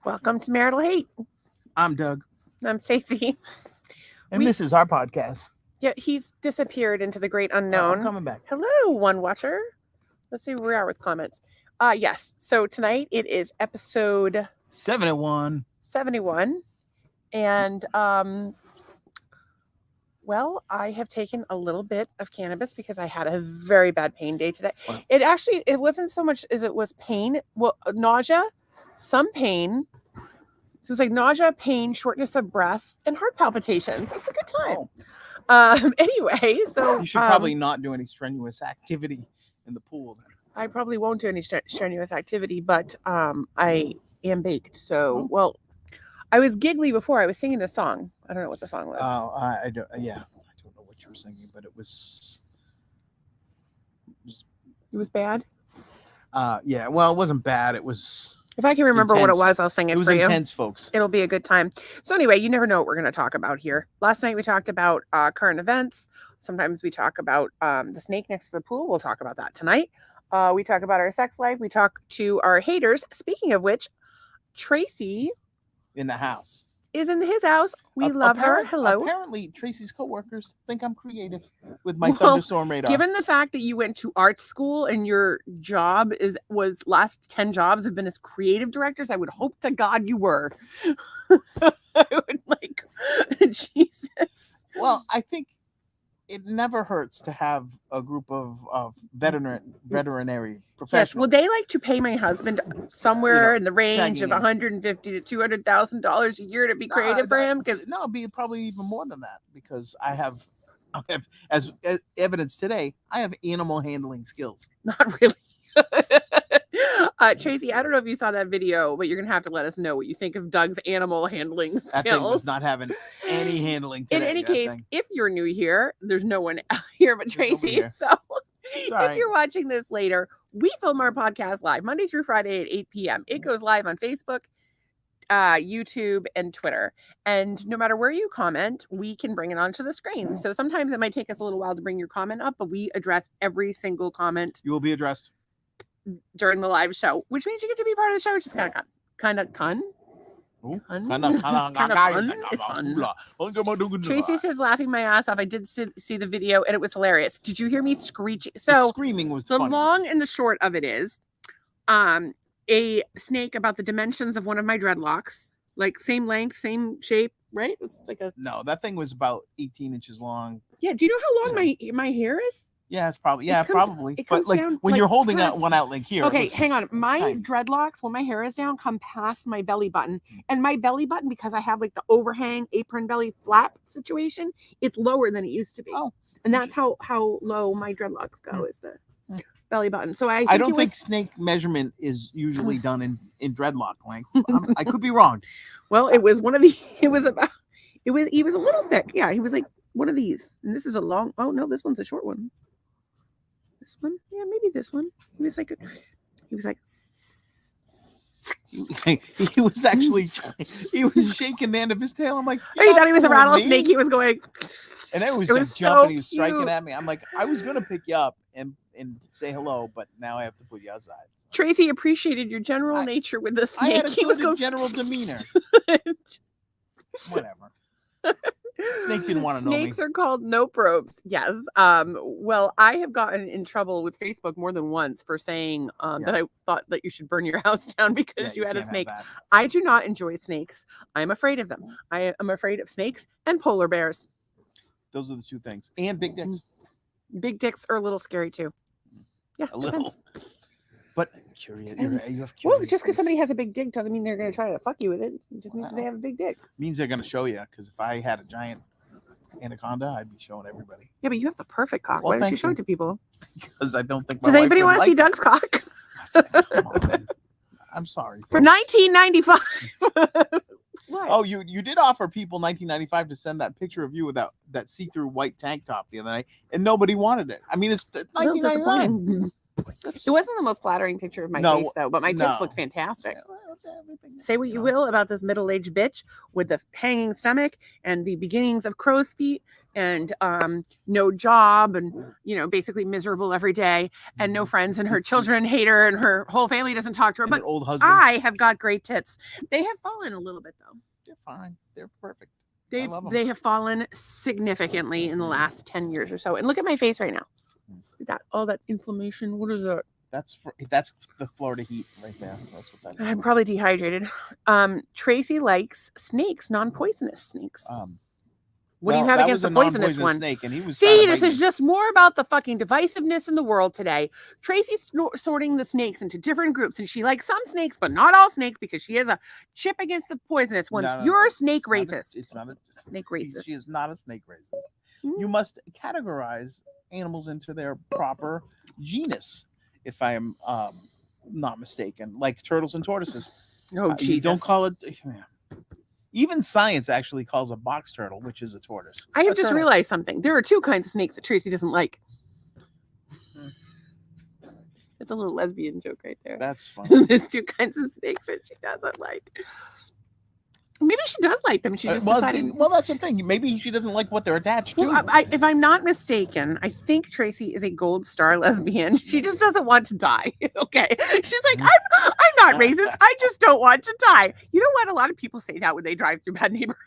Welcome to Marital Hate. I'm Doug. I'm Stacy. And this is our podcast. Yeah, he's disappeared into the great unknown. I'm coming back. Hello, one watcher. Let's see where we are with comments. Yes. So tonight it is episode 71. And well, I have taken a little bit of cannabis because I had a very bad pain day today. Wow. It wasn't so much as it was pain. Well, nausea, some pain. So it was like nausea, pain, shortness of breath, and heart palpitations. It's a good time. Anyway, so you should probably not do any strenuous activity in the pool then. I probably won't do any strenuous activity, but I am baked. So, well, I was giggly before. I was singing a song. I don't know what the song was. Oh, I don't know what you were singing, but it was bad. Yeah. Well, it wasn't bad. It was. If I can remember intense. what it was, I'll sing it for you. It was intense, folks. It'll be a good time. So anyway, you never know what we're going to talk about here. Last night we talked about current events. Sometimes we talk about the snake next to the pool. We'll talk about that tonight. We talk about our sex life. We talk to our haters. Speaking of which, Tracy in the house is in his house. We love her. Hello. Apparently, Tracy's coworkers think I'm creative with my thunderstorm radar. Given the fact that you went to art school and your job was last 10 jobs have been as creative directors, I would hope to God you were. I would like, Jesus. Well, I think it never hurts to have a group of veterinary professionals. Yes, well, they like to pay my husband somewhere in the range of $150,000 to $200,000 a year to be creative for him. Because it'd be probably even more than that because I have, as evidence today, I have animal handling skills. Not really. Tracy, I don't know if you saw that video, but you're gonna have to let us know what you think of Doug's animal handling skills. That thing was not having any handling today. In any case, if you're new here, there's no one here but Tracy. So if you're watching this later, we film our podcast live Monday through Friday at 8 p.m. It goes live on Facebook, YouTube, and Twitter. And no matter where you comment, we can bring it onto the screen. So sometimes it might take us a little while to bring your comment up, but we address every single comment. You will be addressed during the live show, which means you get to be part of the show, which is kind of fun. Tracy says, laughing my ass off. I did see the video and it was hilarious. Did you hear me screeching? So the screaming was the funny. Long and the short of it is a snake about the dimensions of one of my dreadlocks, like same length, same shape, right? It's like no, that thing was about 18 inches long. Yeah. Do you know how long my hair is? Yeah, it's probably probably. But like when you're holding one out like here. Okay, hang on. My dreadlocks, when my hair is down, come past my belly button. And my belly button, because I have like the overhang apron belly flap situation, it's lower than it used to be. Oh. And that's how low my dreadlocks go is the belly button. So I don't think snake measurement is usually done in dreadlock length. I could be wrong. Well, it was he was a little thick. Yeah, he was like one of these. And this is a long, oh no, this one's a short one. This one? Yeah, maybe this one. He was like he was actually he was shaking the end of his tail. I'm like, he thought he was a rattlesnake. He was going, and it was jumping. So he was striking at me. I'm like, I was gonna pick you up and say hello, but now I have to put you outside. Tracy appreciated your general nature with the snake. He was going general demeanor. Whatever. Snake didn't want to know me. Snakes are called no probes. Yes. Well, I have gotten in trouble with Facebook more than once for saying that I thought that you should burn your house down because you had a snake. I do not enjoy snakes. I'm afraid of them. I am afraid of snakes and polar bears. Those are the two things. And big dicks. Big dicks are a little scary too. Yeah, a little. But curious, you have curious. Well, just because somebody has a big dick doesn't mean they're going to try to fuck you with it. It just means that they have a big dick. Means they're going to show you. Because if I had a giant anaconda, I'd be showing everybody. Yeah, but you have the perfect cock. Why don't you show it to people? Because I don't think. Does anybody want to see Doug's cock? I'm sorry. For $19.95. What? Oh, you did offer people $19.95 to send that picture of you with that see-through white tank top the other night, and nobody wanted it. I mean, it's $19.99. It wasn't the most flattering picture of my face, though, but my tits look fantastic. Say what you will about this middle-aged bitch with the hanging stomach and the beginnings of crow's feet and no job and, basically miserable every day and no friends, and her children hate her and her whole family doesn't talk to her. But old husband. I have got great tits. They have fallen a little bit, though. They're fine. They're perfect. They have fallen significantly in the last 10 years or so. And look at my face right now. All that inflammation. What is that? That's the Florida heat right there. That's what that's. I'm probably dehydrated. Tracy likes snakes, non-poisonous snakes. What do you have against the poisonous one? Snake, and he was this is just more about the fucking divisiveness in the world today. Tracy's sorting the snakes into different groups, and she likes some snakes, but not all snakes, because she has a chip against the poisonous ones. You're a snake racist. It's not a snake racist. She is not a snake racist. You must categorize animals into their proper genus, if I am not mistaken, like turtles and tortoises. Oh, Jesus. You don't call it. Even science actually calls a box turtle, which is a tortoise. I have just realized something. There are two kinds of snakes that Tracy doesn't like. It's a little lesbian joke right there. That's funny. There's two kinds of snakes that she doesn't like. Maybe she does like them. She just decided. Well, that's the thing. Maybe she doesn't like what they're attached to. Well, if I'm not mistaken, I think Tracy is a gold star lesbian. She just doesn't want to die. Okay, she's like, I'm not racist. I just don't want to die. You know what? A lot of people say that when they drive through bad neighborhoods.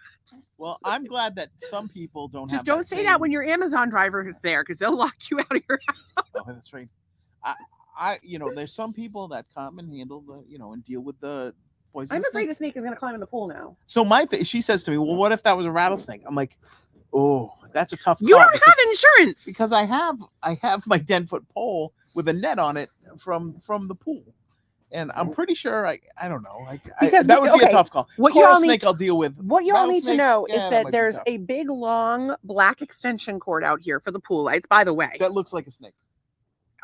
Well, I'm glad that some people don't. Just don't say that when your Amazon driver is there, because they'll lock you out of your house. Oh, that's right. There's some people that come and handle the, and deal with the. I'm afraid a snake is going to climb in the pool now. So she says to me, well, what if that was a rattlesnake? I'm like, oh, that's a tough call. You don't have insurance. Because I have my 10-foot pole with a net on it from the pool. And I'm pretty sure, I don't know. That would be a tough call. I'll deal with. What you all need to know is that there's a big, long, black extension cord out here for the pool lights, by the way. That looks like a snake.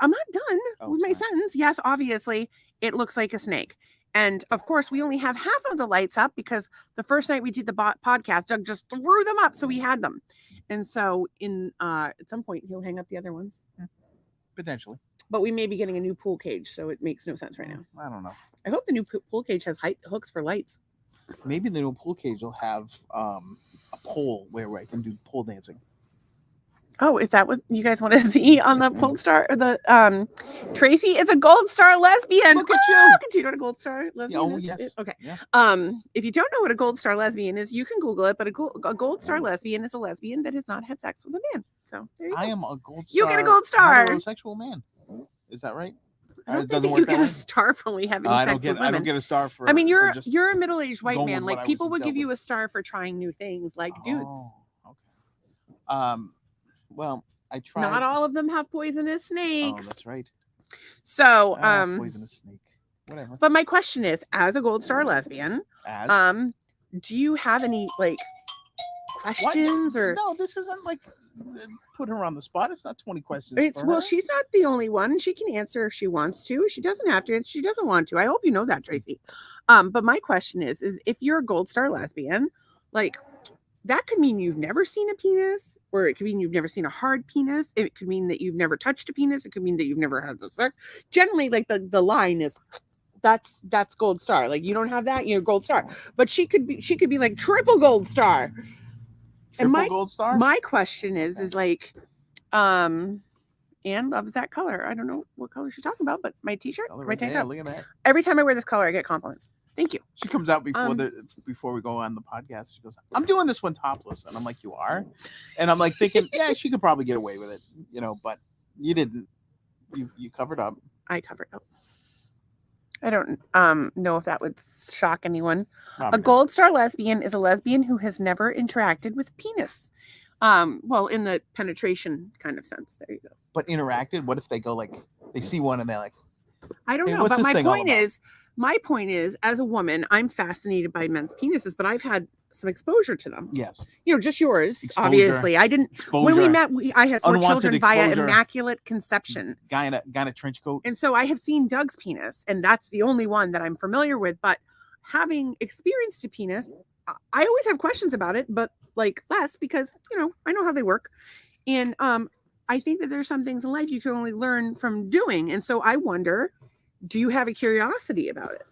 I'm not done with my sentence. Yes, obviously, it looks like a snake. And of course, we only have half of the lights up because the first night we did the podcast, Doug just threw them up, so we had them. And so, at some point, he'll hang up the other ones, potentially. But we may be getting a new pool cage, so it makes no sense right now. I don't know. I hope the new pool cage has hooks for lights. Maybe the new pool cage will have a pole where I can do pole dancing. Oh, is that what you guys want to see on the Gold Star? Or the Tracy is a Gold Star lesbian. Look at you. Do you know what a Gold Star lesbian is? Yes. Okay. Yeah. If you don't know what a Gold Star lesbian is, you can Google it. But a Gold Star lesbian is a lesbian that has not had sex with a man. So there you go. I am a Gold Star. You get a Gold Star. Heterosexual man. Is that right? I don't think you get a star for only having sex with women. I don't get a star for. I mean, you're a middle-aged white man. Like, people would give you a star for trying new things, like dudes. Okay. Well, I tried. Not all of them have poisonous snakes. Oh, that's right. So, poisonous snake. Whatever. But my question is, as a Gold Star lesbian, do you have any questions or? No, this isn't put her on the spot. It's not 20 questions. She's not the only one. She can answer if she wants to. She doesn't have to answer. She doesn't want to. I hope you know that, Tracy. But my question is if you're a Gold Star lesbian, that could mean you've never seen a penis. Or it could mean you've never seen a hard penis. It could mean that you've never touched a penis. It could mean that you've never had the sex. Generally, the line is that's Gold Star. You don't have that, you're Gold Star. But she could be triple Gold Star. Gold Star? My question is Anne loves that color. I don't know what color she's talking about, but my t-shirt, my tank top. Look at that. Every time I wear this color, I get compliments. Thank you. She comes out before we go on the podcast. She goes, I'm doing this one topless. And I'm like, you are? And I'm thinking, yeah, she could probably get away with it, but you didn't. You covered up. I covered up. I don't know if that would shock anyone. Probably a Gold Star lesbian is a lesbian who has never interacted with penis. In the penetration kind of sense. There you go. But interacted? What if they go they see one and they're like, I don't know. But my point is, as a woman, I'm fascinated by men's penises, but I've had some exposure to them. Yes. Just yours, obviously. I didn't. When we met, I had 4 children via immaculate conception. Guy in a trench coat. And so I have seen Doug's penis, and that's the only one that I'm familiar with. But having experienced a penis, I always have questions about it, but less because, I know how they work. And I think that there's some things in life you can only learn from doing. And so I wonder, do you have a curiosity about it?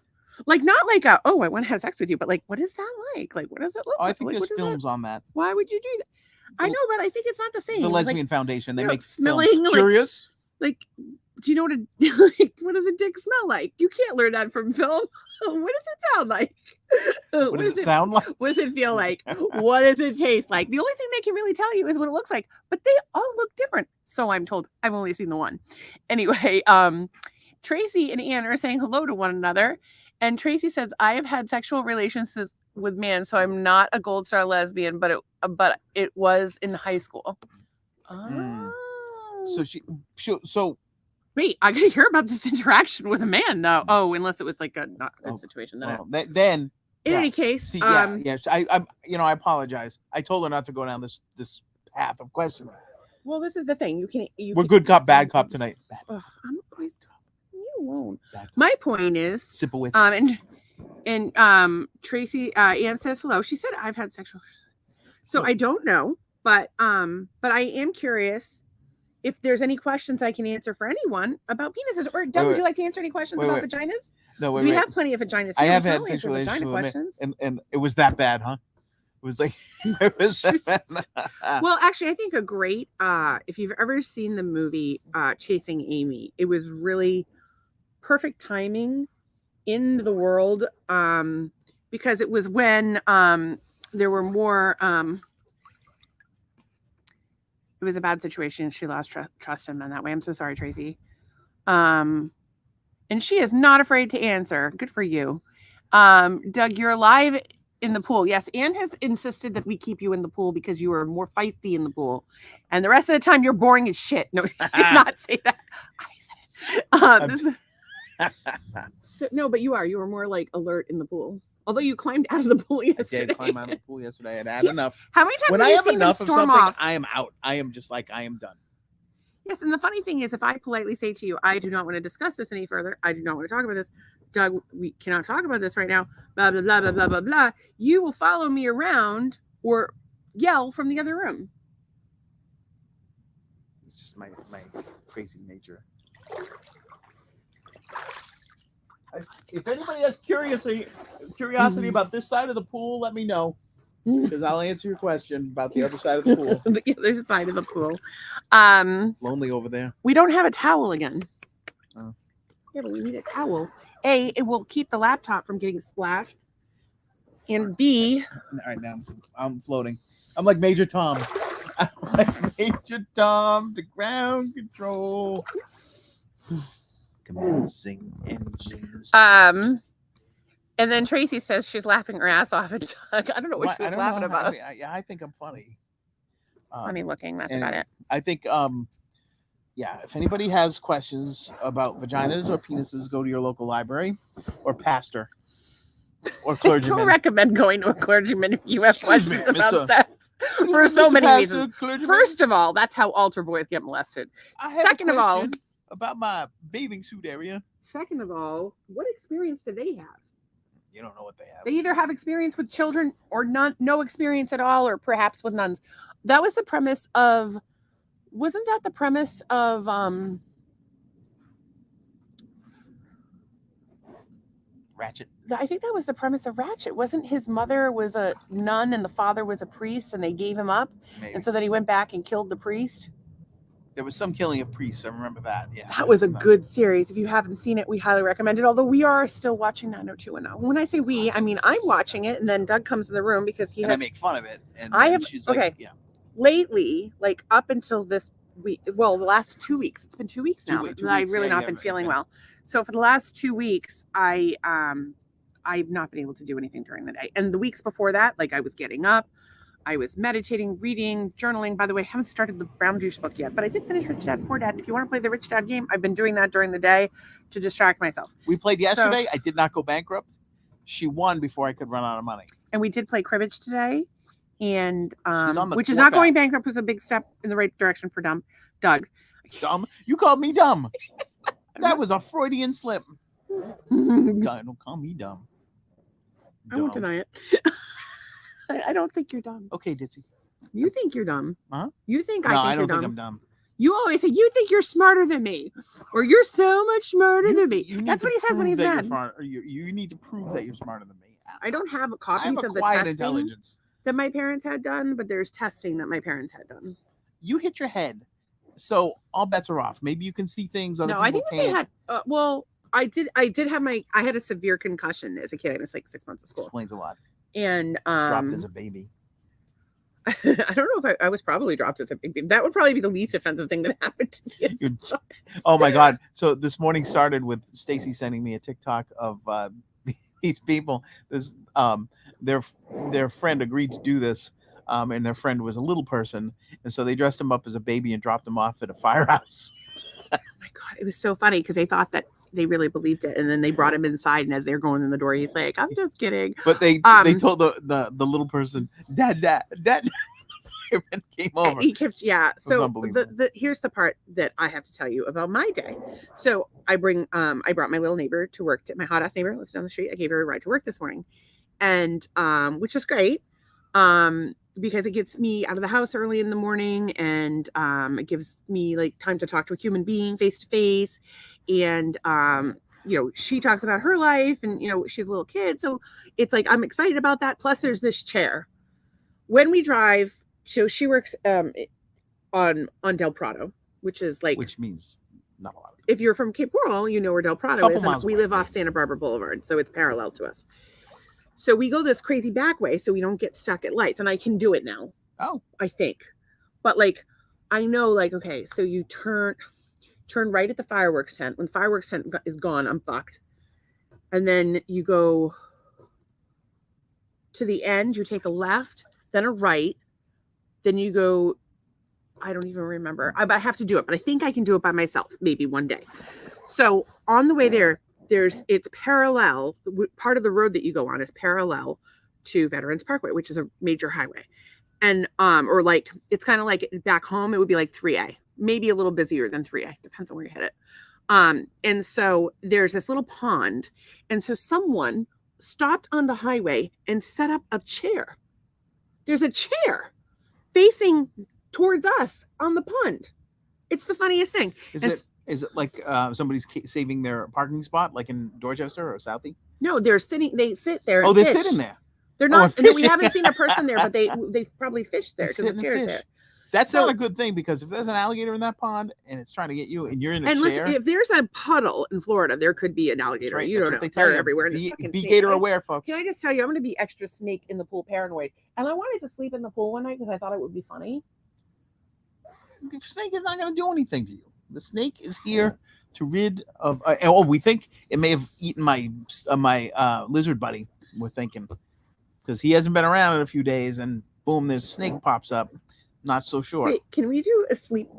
Not I want to have sex with you, but what is that like? What does it look like? I think there's films on that. Why would you do that? I know, but I think it's not the same. The Lesbian Foundation, they make smelling films. Curious? Do you know what does a dick smell like? You can't learn that from film. What does it sound like? What does it sound like? What does it feel like? What does it taste like? The only thing they can really tell you is what it looks like, but they all look different. So I'm told. I've only seen the one. Anyway, Tracy and Ann are saying hello to one another. And Tracy says, I have had sexual relations with men, so I'm not a gold star lesbian, but it was in high school. Oh. So wait, I gotta hear about this interaction with a man though. Oh, unless it was a not good situation. Then in any case, I apologize. I told her not to go down this path of questioning. Well, this is the thing. We're good cop, bad cop tonight. I'm always alone. My point is, Sipowitz. And Tracy Ann says hello. She said I've had sexual. So I don't know, but I am curious if there's any questions I can answer for anyone about penises. Or Doug, would you like to answer any questions about vaginas? No, we have plenty of vaginas. I have had sexual vagina questions, and it was that bad, huh? It was it was that bad. Well, actually, I think a great if you've ever seen the movie Chasing Amy, it was really perfect timing in the world because it was when there were more it was a bad situation. She lost trust in men that way. I'm so sorry, Tracy. And she is not afraid to answer. Good for you. Doug, you're alive in the pool. Yes, Anne has insisted that we keep you in the pool because you are more feisty in the pool. And the rest of the time you're boring as shit. No, she did not say that. I said it. No, but you were more alert in the pool. Although you climbed out of the pool yesterday. I did climb out of the pool yesterday. I had enough. How many times when I have enough of something, I am out. I am just I am done. Yes, and the funny thing is, if I politely say to you, I do not want to discuss this any further, I do not want to talk about this, Doug, we cannot talk about this right now, blah, blah, blah, blah, blah, blah, blah, you will follow me around or yell from the other room. It's just my crazy nature. If anybody has curiosity about this side of the pool, let me know. Because I'll answer your question about the other side of the pool. The other side of the pool. Lonely over there. We don't have a towel again. Oh. Yeah, but we need a towel. A, it will keep the laptop from getting splashed. And B. All right, now I'm floating. I'm like Major Tom. I'm like Major Tom to ground control. Commencing engines. And then Tracy says she's laughing her ass off at Doug. I don't know what she was laughing about. I think I'm funny. It's funny looking. That's about it. I think, if anybody has questions about vaginas or penises, go to your local library or pastor or clergyman. I don't recommend going to a clergyman if you have questions about sex. For so many reasons. First of all, that's how altar boys get molested. Second of all, about my bathing suit area. Second of all, what experience do they have? You don't know what they have. They either have experience with children or no experience at all, or perhaps with nuns. That was the premise of, wasn't that the premise of Ratchet? I think that was the premise of Ratchet. Wasn't his mother was a nun and the father was a priest and they gave him up? Maybe. And so then he went back and killed the priest? There was some killing of priests. I remember that. Yeah. That was a good series. If you haven't seen it, we highly recommend it. Although we are still watching 90210. When I say we, I mean I'm watching it, and then Doug comes in the room because I make fun of it. And she's lately, up until this week, well, the last 2 weeks. It's been 2 weeks now. I've really not been feeling well. So for the last 2 weeks, I've not been able to do anything during the day. And the weeks before that, I was getting up. I was meditating, reading, journaling. By the way, I haven't started the Brown Juice book yet, but I did finish Rich Dad, Poor Dad. If you want to play the Rich Dad game, I've been doing that during the day to distract myself. We played yesterday. I did not go bankrupt. She won before I could run out of money. And we did play cribbage today. And which is not going bankrupt, was a big step in the right direction for Doug. Dumb? You called me dumb. That was a Freudian slip. Don't call me dumb. I won't deny it. I don't think you're dumb. Okay, Ditzy. You think you're dumb. Huh? You think I don't think I'm dumb. You always say, you think you're smarter than me. Or you're so much smarter than me. That's what he says when he's mad. You need to prove that you're smarter than me. I don't have copies of the testing that my parents had done, but there's testing that my parents had done. You hit your head. So all bets are off. Maybe you can see things other people I think can't. They had, I did have I had a severe concussion as a kid. I missed like 6 months of school. Explains a lot. And dropped as a baby. I don't know if I was probably dropped as a baby. That would probably be the least offensive thing that happened to me. Oh my God. So this morning started with Stacy sending me a TikTok of these people. This their friend agreed to do this. And their friend was a little person. And so they dressed him up as a baby and dropped him off at a firehouse. Oh my God. It was so funny because they thought that they really believed it. And then they brought him inside. And as they're going in the door, he's like, I'm just kidding. But they told the little person, Dad. Fireman came over. He kept, yeah. So here's the part that I have to tell you about my day. So I brought my little neighbor to work. My hot ass neighbor lives down the street. I gave her a ride to work this morning. And which is great. Because it gets me out of the house early in the morning, and it gives me like time to talk to a human being face to face. And she talks about her life, and she's a little kid, so it's like I'm excited about that. Plus, there's this chair. When we drive, so she works on Del Prado, which means not a lot. If you're from Cape Coral, you know where Del Prado is. And we live off Santa Barbara Boulevard, so it's parallel to us. So we go this crazy back way so we don't get stuck at lights. And I can do it now. Oh. I think. But I know okay, so you turn right at the fireworks tent. When the fireworks tent is gone, I'm fucked. And then you go to the end, you take a left, then a right. Then you go, I don't even remember. I have to do it, but I think I can do it by myself, maybe one day. So on the way there, it's parallel. Part of the road that you go on is parallel to Veterans Parkway, which is a major highway. And, it's kind of like back home, it would be like 3A, maybe a little busier than 3A. Depends on where you hit it. And so there's this little pond. And so someone stopped on the highway and set up a chair. There's a chair facing towards us on the pond. It's the funniest thing. Is it like somebody's saving their parking spot, like in Dorchester or Southie? No, they sit there. Oh, they sit in there. They're not. No, we haven't seen a person there, but they probably fish there because the chair's there. That's not a good thing, because if there's an alligator in that pond and it's trying to get you and you're in a chair. Listen, if there's a puddle in Florida, there could be an alligator. Right, you don't know. They're everywhere. Be gator aware, folks. Can I just tell you, I'm going to be extra snake in the pool paranoid. And I wanted to sleep in the pool one night because I thought it would be funny. The snake is not going to do anything to you. The snake is here to rid of. We think it may have eaten my lizard buddy. We're thinking, because he hasn't been around in a few days, and boom, this snake pops up. Not so sure. Wait, can we do a sleep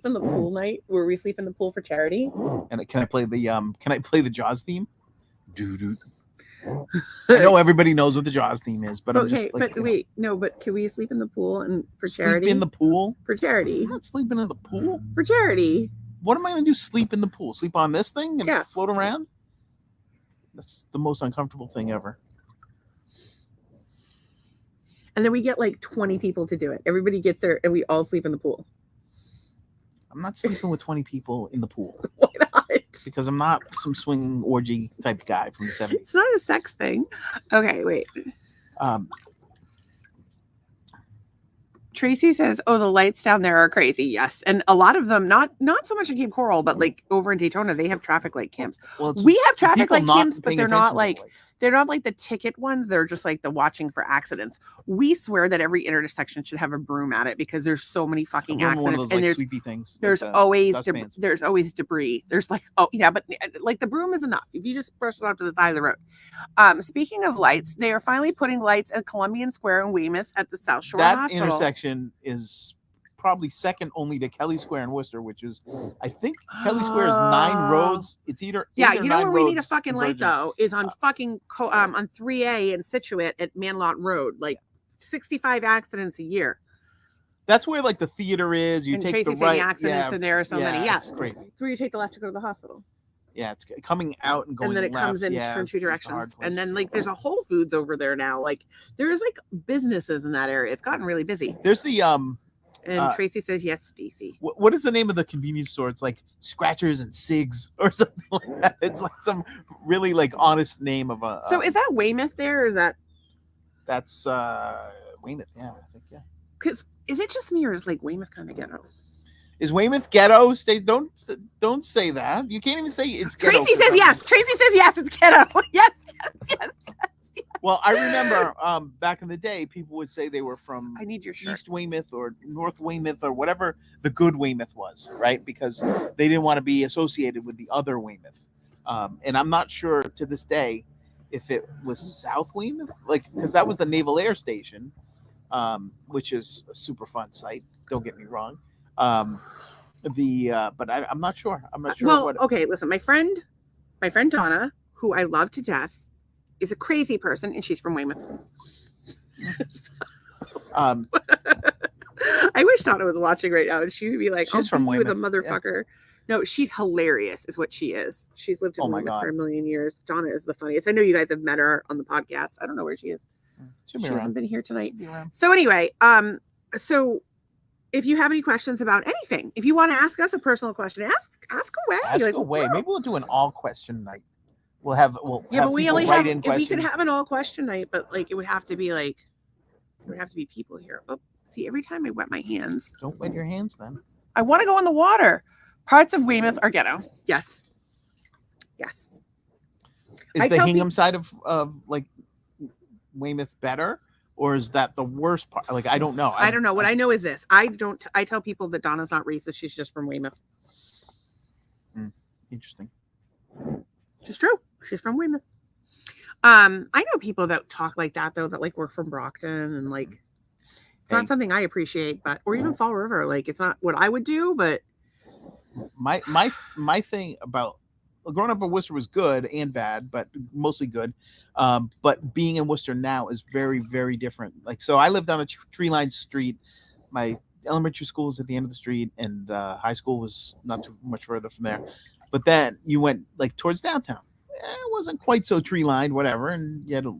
in the pool night where we sleep in the pool for charity? And can I play the Jaws theme? Doo. I know everybody knows what the Jaws theme is, but I'm just like. But can we sleep in the pool and for charity? Sleep in the pool for charity. I'm not sleeping in the pool for charity. What am I going to do? Sleep in the pool? Sleep on this thing and float around? That's the most uncomfortable thing ever. And then we get like 20 people to do it. Everybody gets there and we all sleep in the pool. I'm not sleeping with 20 people in the pool. Why not? Because I'm not some swinging orgy type guy from the 70s. It's not a sex thing. Okay, wait. Tracy says, "Oh, the lights down there are crazy." Yes, and a lot of them, not so much in Cape Coral, but like over in Daytona, they have traffic light cams. Well, we have traffic light cams, but they're not like They're not like the ticket ones. They're just like the watching for accidents. We swear that every intersection should have a broom at it because there's so many fucking accidents. One of those, and like, sweepy things. There's always debris. There's like, but like the broom is enough if you just brush it off to the side of the road. Speaking of lights, they are finally putting lights at Columbian Square in Weymouth at the South Shore Hospital. That intersection is probably second only to Kelly Square in Worcester, which is, I think Kelly Square is 9 roads. It's either you know where we need a fucking light though is on fucking on 3A in Situate at Manlot Road, like 65 accidents a year. That's where like the theater is. You take Tracy's the right. The accidents and there are so many. Yeah, it's crazy. It's where you take the left to go to the hospital. Yeah, it's coming out and going. And then it left. comes in turn 2 directions. And then like there's a Whole Foods over there now. Like there's like businesses in that area. It's gotten really busy. There's the And Tracy says yes, Stacy. What is the name of the convenience store? It's like Scratchers and Sigs or something like that. It's like some really like honest name of a. So is that Weymouth there? Or is that? That's Weymouth. Yeah, I think Because is it just me or is like Weymouth kind of ghetto? Is Weymouth ghetto? Don't say that. You can't even say it's ghetto. Tracy says yes. Tracy says yes. It's ghetto. Yes. Well, I remember back in the day, people would say they were from I need your shirt. East Weymouth or North Weymouth or whatever the good Weymouth was, right? Because they didn't want to be associated with the other Weymouth. And I'm not sure to this day if it was South Weymouth, like because that was the Naval Air Station, which is a super fun site. Don't get me wrong. But I'm not sure. I'm not sure. Well, okay, listen, my friend Donna, who I love to death, is a crazy person, and she's from Weymouth. I wish Donna was watching right now, and she would be like, "She's from Weymouth, with a motherfucker." Yeah. No, she's hilarious, is what she is. She's lived in Weymouth for a million years. Donna is the funniest. I know you guys have met her on the podcast. I don't know where she is. She hasn't been here tonight. So anyway, so if you have any questions about anything, if you want to ask us a personal question, ask away. Ask away. Maybe we'll do an all question night. But we only have we could have an all question night, but like it would have to be people here. Oh, see, every time I wet my hands. Don't wet your hands then. I want to go in the water. Parts of Weymouth are ghetto. Yes. Yes. Is the Hingham side of like Weymouth better? Or is that the worst part? Like, I don't know. I don't know. What I know is this. I tell people that Donna's not racist. She's just from Weymouth. Interesting. It's true. She's from Weymouth. I know people that talk like that though, that like work from Brockton and like it's not something I appreciate, or even Fall River. Like it's not what I would do, but my thing about growing up in Worcester was good and bad, but mostly good. But being in Worcester now is very, very different. Like, so I lived on a tree-lined street. My elementary school was at the end of the street, and high school was not too much further from there. But then you went like towards downtown. It wasn't quite so tree-lined, whatever. And you had to,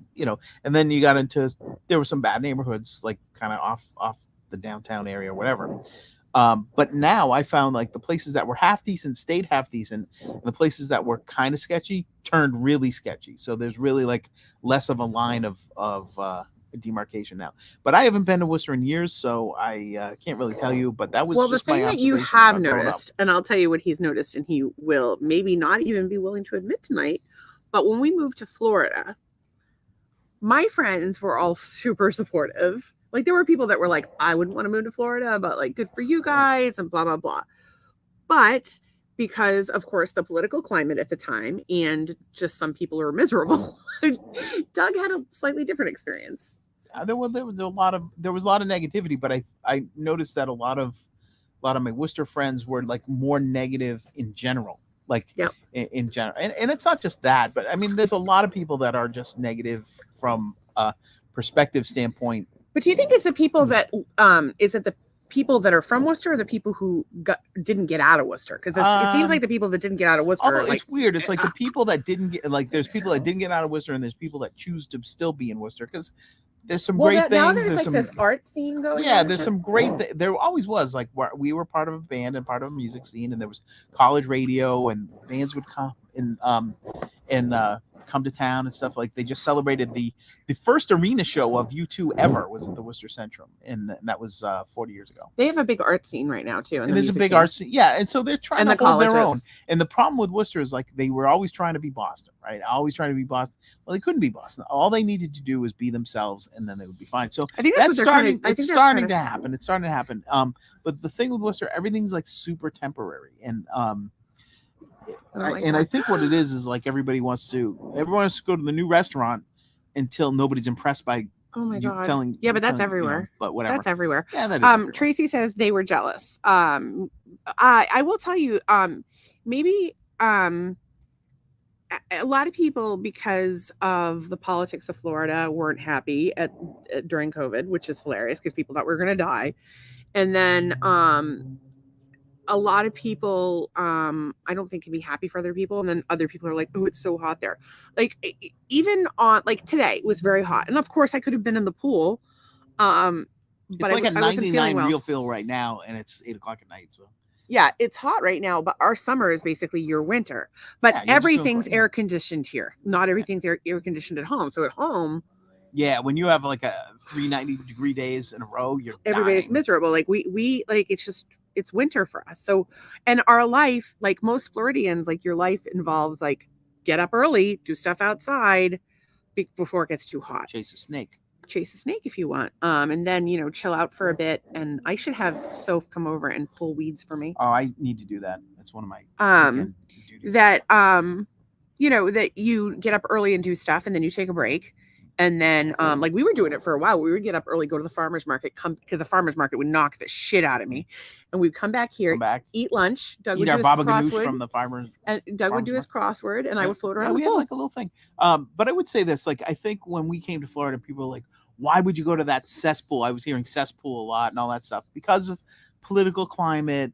and then you got into, there were some bad neighborhoods, like kind of off the downtown area or whatever. But now I found like the places that were half decent stayed half decent, and the places that were kind of sketchy turned really sketchy. So there's really like less of a line of demarcation now. But I haven't been to Worcester in years, so I can't really tell you. But that was just the thing that you have noticed, and I'll tell you what he's noticed, and he will maybe not even be willing to admit tonight. But when we moved to Florida, my friends were all super supportive. Like there were people that were like, I wouldn't want to move to Florida, but like good for you guys and blah, blah, blah. But because of course the political climate at the time and just some people are miserable, Doug had a slightly different experience. There was a lot of negativity, but I noticed that a lot of my Worcester friends were like more negative in general. Like in general. And it's not just that, but I mean, there's a lot of people that are just negative from a perspective standpoint. But do you think it's the people that, is it the people that are from Worcester or the people who didn't get out of Worcester? Because it seems like the people that didn't get out of Worcester. Although it's weird. It's like the people that didn't get, like there's people that didn't get out of Worcester and there's people that choose to still be in Worcester because there's some great things. Now there's like some, this art scene going on. Yeah, there's some great there always was. Like we were part of a band and part of a music scene, and there was college radio and bands would come and come to town and stuff. Like they just celebrated the first arena show of U2 ever was at the Worcester Centrum, and that was 40 years ago. They have a big art scene right now too. And there's a big art scene, yeah. And so they're trying to hold their own. And the problem with Worcester is like they were always trying to be Boston, right? Always trying to be Boston. Well, they couldn't be Boston. All they needed to do was be themselves, and then they would be fine. So I think that's starting. It's starting to happen. It's starting to happen. But the thing with Worcester, everything's like super temporary, and I think what it is like everyone wants to go to the new restaurant until nobody's impressed by. Oh my God. But that's everywhere. But whatever. That's everywhere. Yeah, that is everywhere. Tracy says they were jealous. I will tell you, maybe a lot of people, because of the politics of Florida, weren't happy during COVID, which is hilarious because people thought we were going to die. And then a lot of people, I don't think can be happy for other people. And then other people are like, oh, it's so hot there. Like even on like today it was very hot. And of course I could have been in the pool. But it's like a 99 real feel right now. And it's 8:00 at night. So yeah, it's hot right now, but our summer is basically your winter, but everything's air conditioned here. Not everything's air conditioned at home. So at home, yeah, when you have like a 390-degree days in a row, everybody's miserable. Like we like it's winter for us. So, and our life, like most Floridians, like your life involves like get up early, do stuff outside before it gets too hot. Chase a snake if you want. And then, chill out for a bit. And I should have Soph come over and pull weeds for me. Oh, I need to do that. That's one of my duties. That that you get up early and do stuff and then you take a break. And then, like we were doing it for a while. We would get up early, go to the farmer's market, because the farmer's market would knock the shit out of me. And we'd come back here, eat lunch. Doug would do his crossword from the farmer's. And Doug would do his crossword, and I would float around. We had like a little thing. But I would say this: like I think when we came to Florida, people were like, "Why would you go to that cesspool?" I was hearing cesspool a lot and all that stuff because of political climate,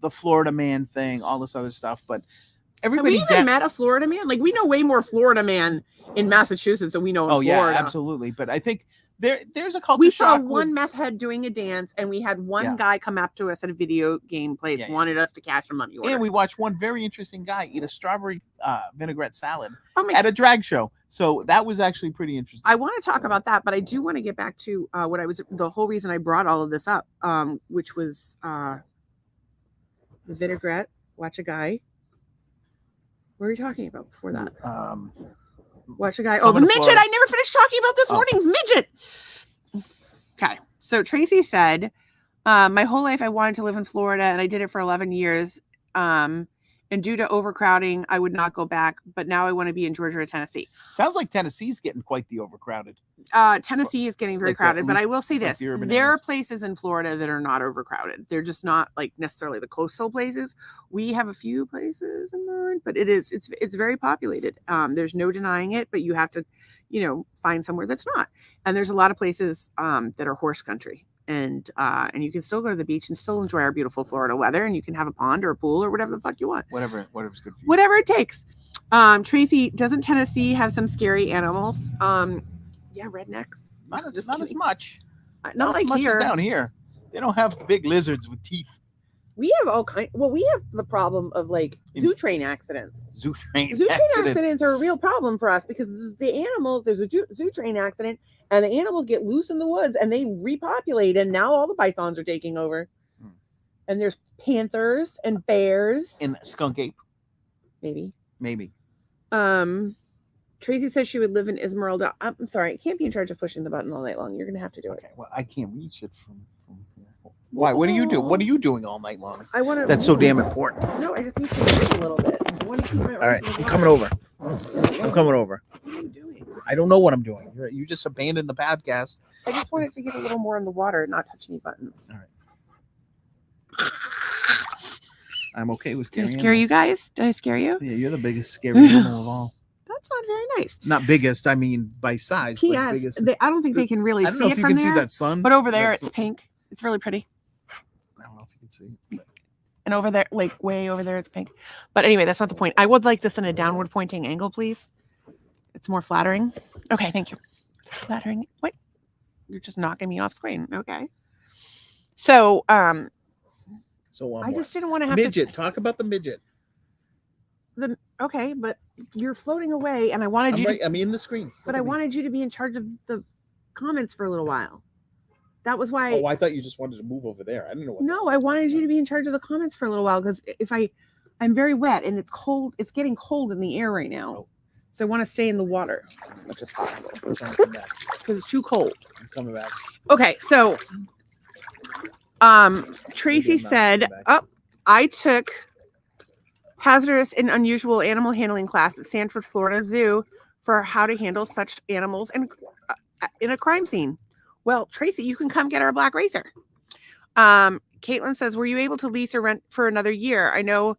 the Florida man thing, all this other stuff. But everybody have we even met a Florida man? Like we know way more Florida man in Massachusetts than we know in Florida. Yeah, absolutely. But I think there's a culture. We saw one meth head doing a dance, and we had one guy come up to us at a video game place, wanted us to cash a money order. And we watched one very interesting guy eat a strawberry vinaigrette salad at a drag show. So that was actually pretty interesting. I want to talk about that, but I do want to get back to the whole reason I brought all of this up, which was the vinaigrette. Watch a guy. What were you talking about before that? Watch a guy. Oh, the midget. I never finished talking about this morning's midget. Okay. So Tracy said, my whole life I wanted to live in Florida, and I did it for 11 years. And due to overcrowding, I would not go back. But now I want to be in Georgia or Tennessee. Sounds like Tennessee's getting quite the overcrowded. Tennessee is getting very crowded. But I will say this. There are places in Florida that are not overcrowded. They're just not like necessarily the coastal places. We have a few places in mind, but it's very populated. There's no denying it, but you have to, find somewhere that's not. And there's a lot of places that are horse country. And you can still go to the beach and still enjoy our beautiful Florida weather, and you can have a pond or a pool or whatever the fuck you want. Whatever's good for you. Whatever it takes. Tracy, doesn't Tennessee have some scary animals? Yeah, rednecks. Not as much. Not like much here. As down here. They don't have big lizards with teeth. We have all kinds. Well, we have the problem of like zoo train accidents. Zoo train accidents are a real problem for us because the animals. There's a zoo train accident, and the animals get loose in the woods and they repopulate, and now all the pythons are taking over. And there's panthers and bears and skunk ape. Maybe. Tracy says she would live in Esmeralda. I'm sorry, I can't be in charge of pushing the button all night long. You're gonna have to do it. Okay. Well, I can't reach it from here. Why? What do you do? What are you doing all night long? I want to. That's so damn important. No, I just need to move a little bit. All right, I'm coming over. What are you doing? I don't know what I'm doing. You just abandoned the podcast. I just wanted to get a little more in the water, not touch any buttons. All right. I'm okay with scaring. Did I scare you guys? Did I scare you? Yeah, you're the biggest scary animal of all. That's not very nice. Not biggest, I mean by size. P.S. Biggest. I don't think they can really see it from there. I don't know if you can see that sun. But over there, it's pink. It's really pretty. I don't know if you can see it. And over there, like way over there, it's pink. But anyway, that's not the point. I would like this in a downward pointing angle, please. It's more flattering. Okay, thank you. Flattering. What? You're just knocking me off screen. Okay. So, I just didn't want to have midget. Talk about the midget. Okay, but you're floating away, and I wanted you. I'm in the screen. But I wanted you to be in charge of the comments for a little while. That was why. Oh, I thought you just wanted to move over there. I didn't know. No, I wanted you to be in charge of the comments for a little while because I'm very wet and it's cold. It's getting cold in the air right now, so I want to stay in the water as much as possible because it's too cold. I'm coming back. Okay, so Tracy said, I took hazardous and unusual animal handling class at Sanford, Florida Zoo for how to handle such animals and in a crime scene. Well, Tracy, you can come get our black racer. Caitlin says, were you able to lease or rent for another year? I know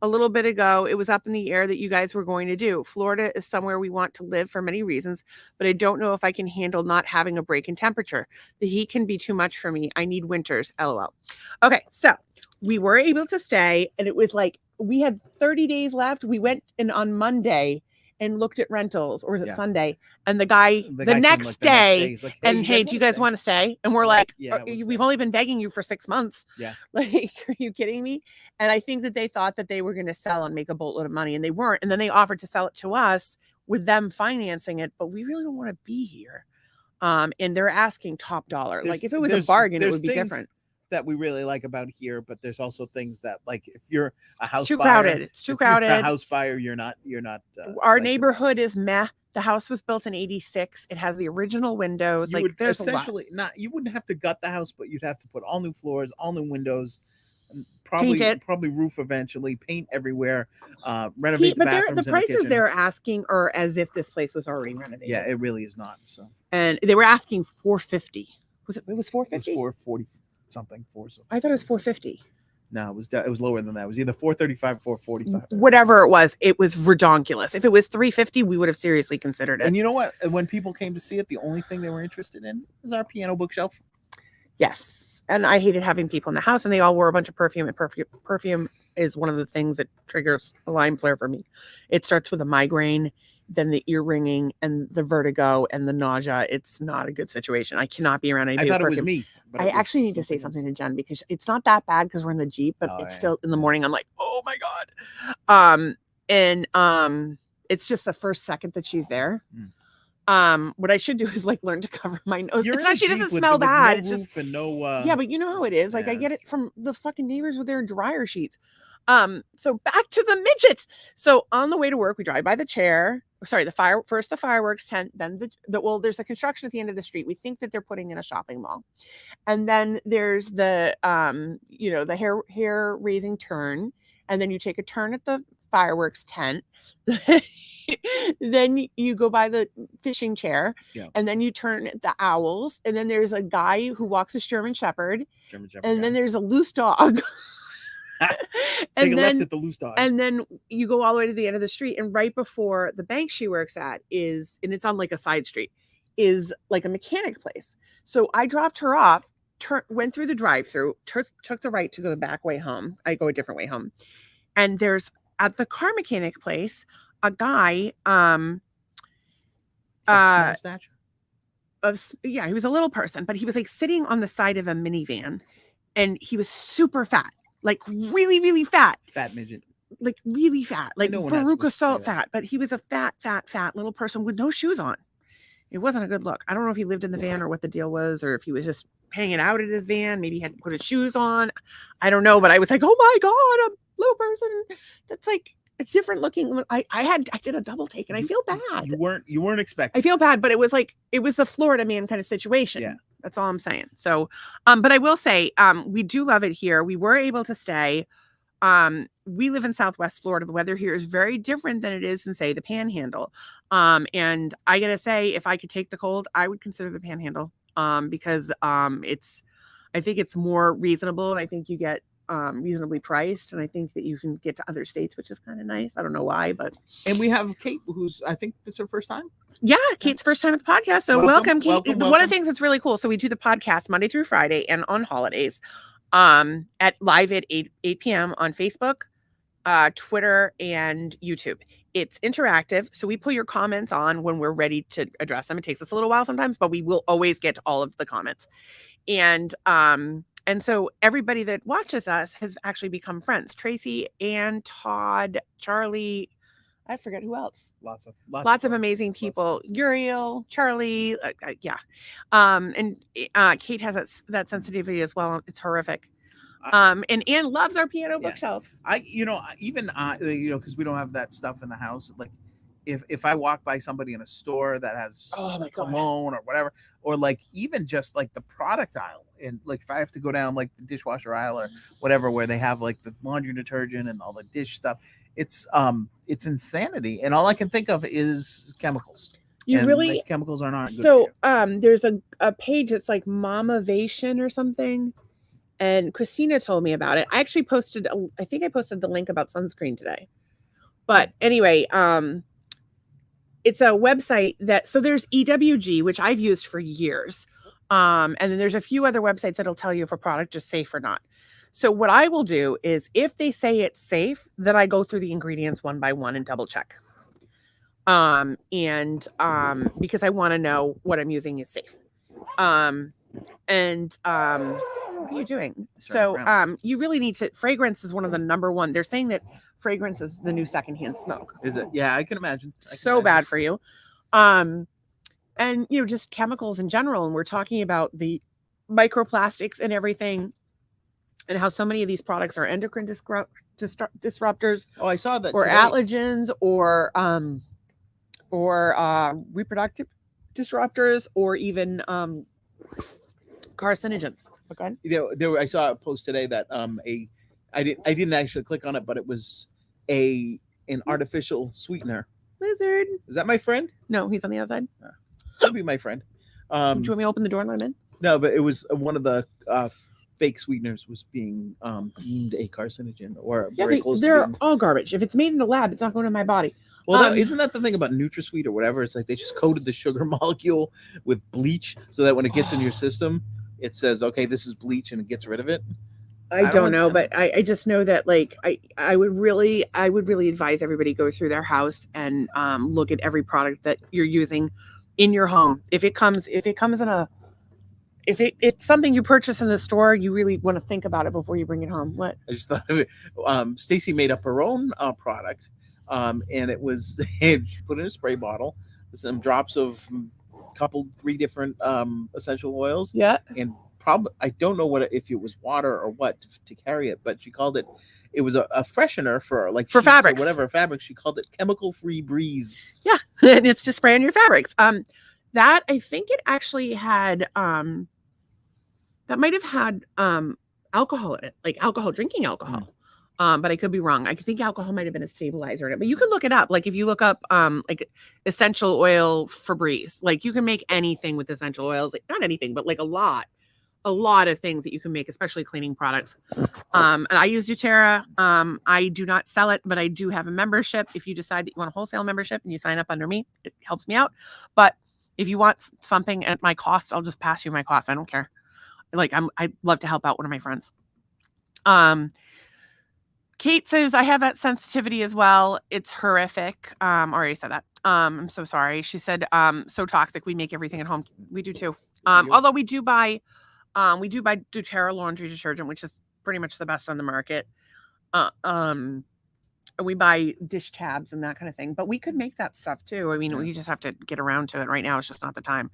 a little bit ago it was up in the air that you guys were going to do. Florida is somewhere we want to live for many reasons, but I don't know if I can handle not having a break in temperature. The heat can be too much for me. I need winters, LOL. Okay, so we were able to stay, and it was like we had 30 days left. We went in on Monday and looked at rentals, or was it Sunday? And the guy the next day, like, hey, do you guys want to stay? And we're like, we've only been begging you for 6 months. Yeah. Like, are you kidding me? And I think that they thought that they were going to sell and make a boatload of money, and they weren't. And then they offered to sell it to us with them financing it, but we really don't want to be here. And they're asking top dollar. Like, if it was a bargain, it would be different. That we really like about here, but there's also things that, like, if you're a house buyer, crowded. It's too crowded. You're a house buyer, you're not. Our neighborhood is meh. The house was built in '86. It has the original windows. You would there's essentially not. You wouldn't have to gut the house, but you'd have to put all new floors, all new windows, and probably roof eventually, paint everywhere, renovate the bathrooms. The prices they're asking are as if this place was already renovated. Yeah, it really is not. So, and they were asking $450. Was it? It was $450. It was $440 something. I thought it was $450. No, it was lower than that. It was either $435 or $445. Whatever it was redonkulous. If it was $350, we would have seriously considered it. And you know what? When people came to see it, the only thing they were interested in is our piano bookshelf. Yes. And I hated having people in the house, and they all wore a bunch of perfume. And perfume is one of the things that triggers a Lyme flare for me. It starts with a migraine, then the ear ringing, and the vertigo, and the nausea. It's not a good situation. I cannot be around anybody. I thought it was me. But I actually need to say something to Jen, because it's not that bad because we're in the Jeep, but it's still in the morning. I'm like, oh my God. It's just the first second that she's there. What I should do is like learn to cover my nose. It's not, she doesn't smell bad. It's just yeah, but you know how it is. Like I get it from the fucking neighbors with their dryer sheets. So back to the midgets. So on the way to work, we drive by the the fireworks tent, then there's a construction at the end of the street. We think that they're putting in a shopping mall. And then there's the the hair raising turn, and then you take a turn at the fireworks tent. Then you go by the fishing chair, and then you turn at the owls, and then there's a guy who walks a German Shepherd, and then there's a loose dog. And then left at the loose dog. And then you go all the way to the end of the street, and right before the bank she works at and it's on like a side street, is like a mechanic place. So I dropped her off, went through the drive-through, took the right to go the back way home. I go a different way home. And there's at the car mechanic place a guy he was a little person, but he was like sitting on the side of a minivan, and he was super fat. Like really, really fat. Fat midget. Like really fat. Like Veruca Salt fat. But he was a fat little person with no shoes on. It wasn't a good look. I don't know if he lived in the van or what the deal was, or if he was just hanging out in his van. Maybe he had to put his shoes on. I don't know. But I was like, oh my God, a little person. That's like a different looking. I did a double take, and I feel bad. You weren't expecting. I feel bad, but it was a Florida man kind of situation. Yeah. That's all I'm saying. So, but I will say, we do love it here. We were able to stay. We live in Southwest Florida. The weather here is very different than it is in, say, the Panhandle. And I gotta say, if I could take the cold, I would consider the Panhandle. Because I think it's more reasonable, and I think you get reasonably priced, and I think that you can get to other states, which is kind of nice. I don't know why, but and we have Kate, who's I think this is her first time. Yeah, Kate's first time at the podcast. So welcome, Kate. Welcome. One of the things that's really cool. So we do the podcast Monday through Friday and on holidays, at live at 8 p.m. on Facebook, Twitter, and YouTube. It's interactive. So we put your comments on when we're ready to address them. It takes us a little while sometimes, but we will always get to all of the comments. And And so everybody that watches us has actually become friends. Tracy, Ann, Todd, Charlie, I forget who else. Lots of amazing people. Uriel, Charlie, yeah. And Kate has that sensitivity as well. It's horrific. And Anne loves our piano bookshelf. Because we don't have that stuff in the house. Like, if I walk by somebody in a store that has cologne or whatever, or like even just like the product aisle, and like if I have to go down like the dishwasher aisle or whatever, where they have like the laundry detergent and all the dish stuff, it's insanity. And all I can think of is chemicals. Chemicals aren't good. So there's a page that's like Mamavation or something. And Christina told me about it. I actually I think I posted the link about sunscreen today. But anyway, it's a website so there's EWG, which I've used for years. And then there's a few other websites that'll tell you if a product is safe or not. So what I will do is if they say it's safe, then I go through the ingredients one by one and double check. Because I want to know what I'm using is safe. What are you doing? So you really need to, fragrance is one of the number one. They're saying that fragrance is the new secondhand smoke. Is it? Yeah, I can imagine. Bad for you. And just chemicals in general. And we're talking about the microplastics and everything, and how so many of these products are endocrine disruptors. Oh, I saw that. Or today. Allergens, or reproductive disruptors, or even carcinogens. Okay. I saw a post today that I didn't actually click on it, but it was an artificial sweetener. Lizard. Is that my friend? No, he's on the outside. Could be my friend. Do you want me to open the door and let him in? No, but it was one of the fake sweeteners was being deemed a carcinogen or very close. They're all garbage. If it's made in a lab, it's not going to my body. Well, isn't that the thing about NutraSweet or whatever? It's like they just coated the sugar molecule with bleach so that when it gets in your system, it says, okay, this is bleach, and it gets rid of it. I don't know, but I just know that like I would really advise everybody go through their house and look at every product that you're using in your home. If it's something you purchase in the store, you really want to think about it before you bring it home. What? I just thought of it. Stacy made up her own product, and it was she put in a spray bottle, some drops of three different essential oils. Yeah. And probably I don't know if it was water or what to carry it, but she called it. It was a freshener for fabrics or whatever fabric. She called it chemical-free breeze. Yeah, and it's to spray on your fabrics. That I think it actually had that might have had alcohol in it, like drinking alcohol. But I could be wrong. I think alcohol might have been a stabilizer in it. But you can look it up. Like if you look up like essential oil Febreze, like you can make anything with essential oils. Like not anything, but like a lot of things that you can make, especially cleaning products. And I use doTERRA. I do not sell it, but I do have a membership. If you decide that you want a wholesale membership and you sign up under me, it helps me out. But if you want something at my cost, I'll just pass you my cost. I don't care. Like I'd love to help out one of my friends. Kate says, I have that sensitivity as well. It's horrific. Already said that. I'm so sorry. She said, so toxic. We make everything at home. We do too. Although we do buy doTERRA laundry detergent, which is pretty much the best on the market. And we buy dish tabs and that kind of thing, but we could make that stuff too. I mean, we just have to get around to it. Right now, it's just not the time.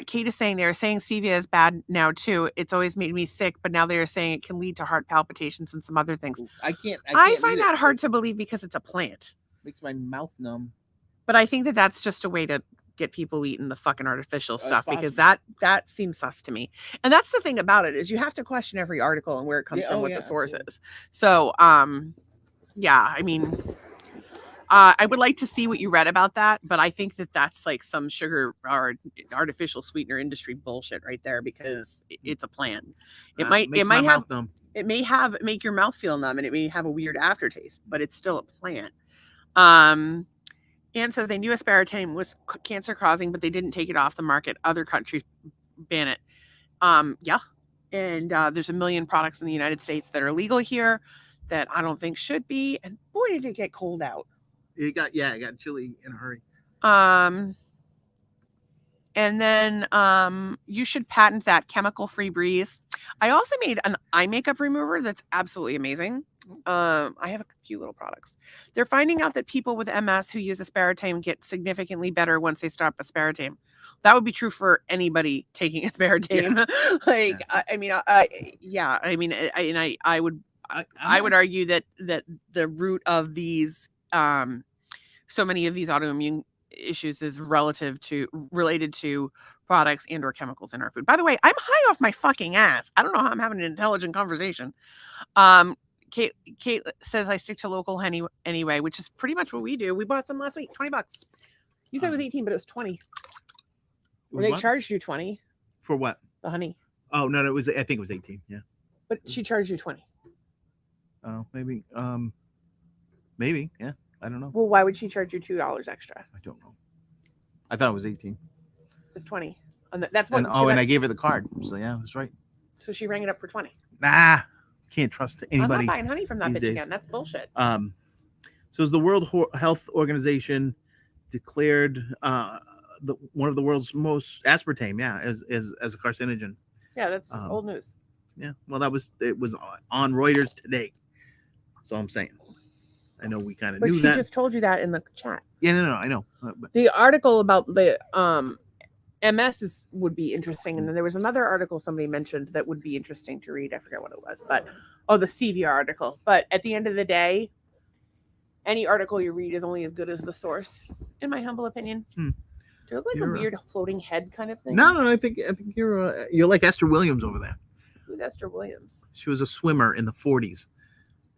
Kate is saying they're saying stevia is bad now too. It's always made me sick, but now they're saying it can lead to heart palpitations and some other things. I can't I find that hard to believe because it's a plant. Makes my mouth numb. But I think that that's just a way to get people eating the fucking artificial stuff because that seems sus to me. And that's the thing about it is you have to question every article and where it comes from, what the source is. So, yeah, I mean, I would like to see what you read about that, but I think that that's like some sugar or artificial sweetener industry bullshit right there because it, it's a plant. It might make your mouth feel numb and it may have a weird aftertaste, but it's still a plant. Anne says they knew aspartame was cancer causing, but they didn't take it off the market. Other countries ban it. Yeah. And there's a million products in the United States that are legal here that I don't think should be. And boy, did it get cold out. It got chilly in a hurry. And then you should patent that chemical-free breeze. I also made an eye makeup remover that's absolutely amazing. I have a few little products. They're finding out that people with MS who use aspartame get significantly better once they stop aspartame. That would be true for anybody taking aspartame. Yeah. I would argue that the root of these so many of these autoimmune issues is related to products and or chemicals in our food. By the way, I'm high off my fucking ass. I don't know how I'm having an intelligent conversation. Kate says I stick to local honey anyway, which is pretty much what we do. We bought some last week, $20. You said it was 18, but it was 20. They charged you 20 for what? The honey. Oh no, it was. I think it was 18. Yeah, but she charged you 20. Oh, maybe. Maybe. Yeah, I don't know. Well, why would she charge you $2 extra? I don't know. I thought it was 18. It's 20. And that's what. And I gave her the card. So yeah, that's right. So she rang it up for 20. Nah, can't trust anybody. I'm not buying honey from that bitch again. That's bullshit. So as the World Health Organization declared one of the world's most aspartame, as a carcinogen. Yeah, that's old news. Yeah, well, it was on Reuters today. So I'm saying, I know we kind of knew that. She just told you that in the chat. Yeah, no, I know. The article about the MS would be interesting, and then there was another article somebody mentioned that would be interesting to read. I forget what it was, but the stevia article. But at the end of the day, any article you read is only as good as the source, in my humble opinion. Do you look like a weird floating head kind of thing? No, I think you're like Esther Williams over there. Who's Esther Williams? She was a swimmer in the 40s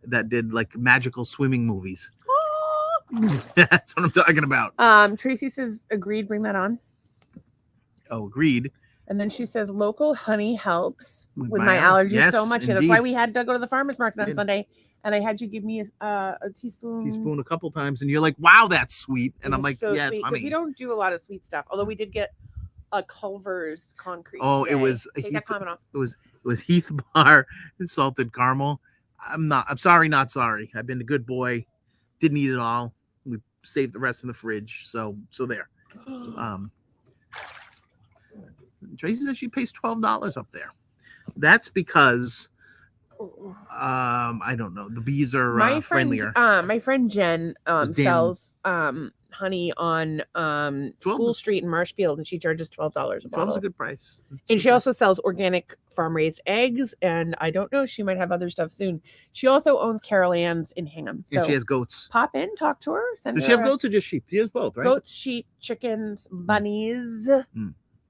that did like magical swimming movies. That's what I'm talking about. Tracy says, agreed, bring that on. Oh, agreed. And then she says, local honey helps with my allergies so much. And that's why we had to go to the farmer's market on Sunday. And I had you give me a teaspoon a couple times. And you're like, wow, that's sweet. And I'm like, so yeah, sweet, it's honey. We don't do a lot of sweet stuff. Although we did get a Culver's concrete. Oh, today. It was it was Heath Bar and salted caramel. I'm sorry, not sorry. I've been a good boy. Didn't eat it all. We saved the rest in the fridge. So there. Tracy says she pays $12 up there. That's because I don't know. The bees are friendlier. My friend Jen sells honey on School Street in Marshfield, and she charges $12 a bottle. $12 is a good price. And she also sells organic farm-raised eggs, and I don't know, she might have other stuff soon. She also owns Carol Ann's in Hingham. So and she has goats. Pop in, talk to her. Does she have goats or just sheep? She has both, right? Goats, sheep, chickens, bunnies,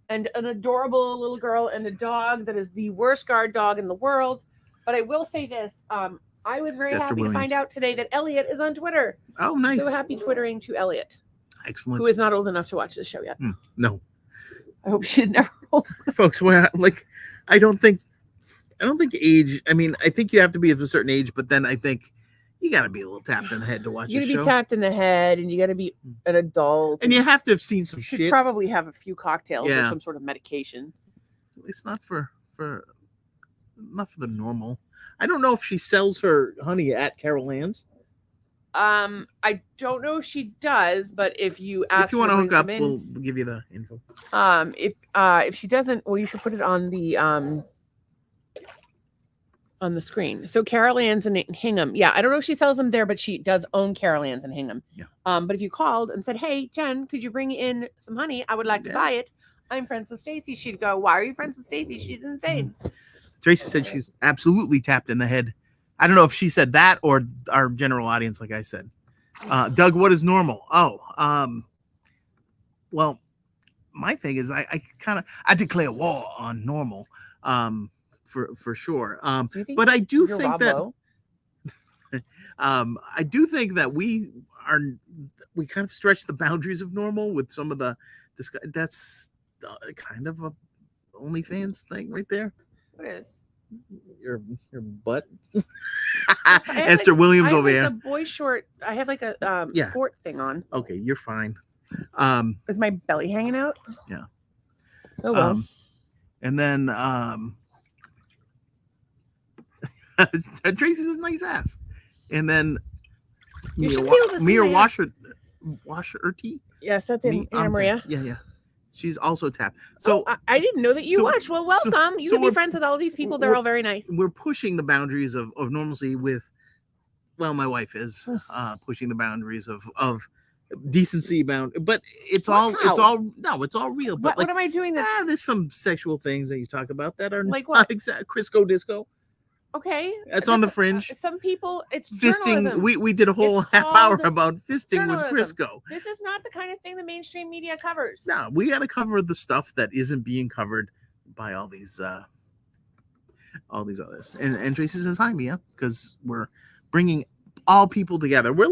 and an adorable little girl and a dog that is the worst guard dog in the world. But I will say this, I was very happy to find out today that Elliot is on Twitter. Oh, nice. So happy Twittering to Elliot. Excellent. Who is not old enough to watch this show yet. No. I hope she's never old enough. Folks, I don't think age, I mean, I think you have to be of a certain age, but then I think you got to be a little tapped in the head to watch this show. You got to be tapped in the head, and you got to be an adult. And you have to have seen some shit. You should probably have a few cocktails or some sort of medication. It's not for the normal. I don't know if she sells her honey at Carol Ann's. I don't know if she does, but if you ask, if you want to hook up, we'll give you the info. If she doesn't, well, you should put it on the screen. So Carol Ann's in Hingham. Yeah, I don't know if she sells them there, but she does own Carol Ann's in Hingham. Yeah. But if you called and said, "Hey, Jen, could you bring in some honey? I would like to buy it. I'm friends with Stacy." She'd go, "Why are you friends with Stacy? She's insane." Tracy said she's absolutely tapped in the head. I don't know if she said that or our general audience, like I said. Doug, what is normal? Well, my thing is I declare war on normal, for sure. But I do think that I do think that we kind of stretch the boundaries of normal with some of the that's kind of a OnlyFans thing right there. What is? Your butt. Esther Williams over here. A boy short. I have like a sport thing on. Okay, you're fine. Is my belly hanging out? Yeah. Oh well. And then Tracy says nice ass. And then Mia Washerty. Yes, that's in Anna Maria. Yeah. She's also tapped. So I didn't know that you watched. Well, welcome. You can be friends with all these people. They're all very nice. We're pushing the boundaries of normalcy with, well, my wife is pushing the boundaries of decency but it's all real. But what am I doing? There's some sexual things that you talk about that are like what? Exactly Crisco disco. Okay, that's on the fringe. Some people, it's fisting. Journalism. We did a whole half hour about fisting with Crisco. This is not the kind of thing the mainstream media covers. No, we got to cover the stuff that isn't being covered by all these others. And Tracy says hi, Mia, because we're bringing all people together. We're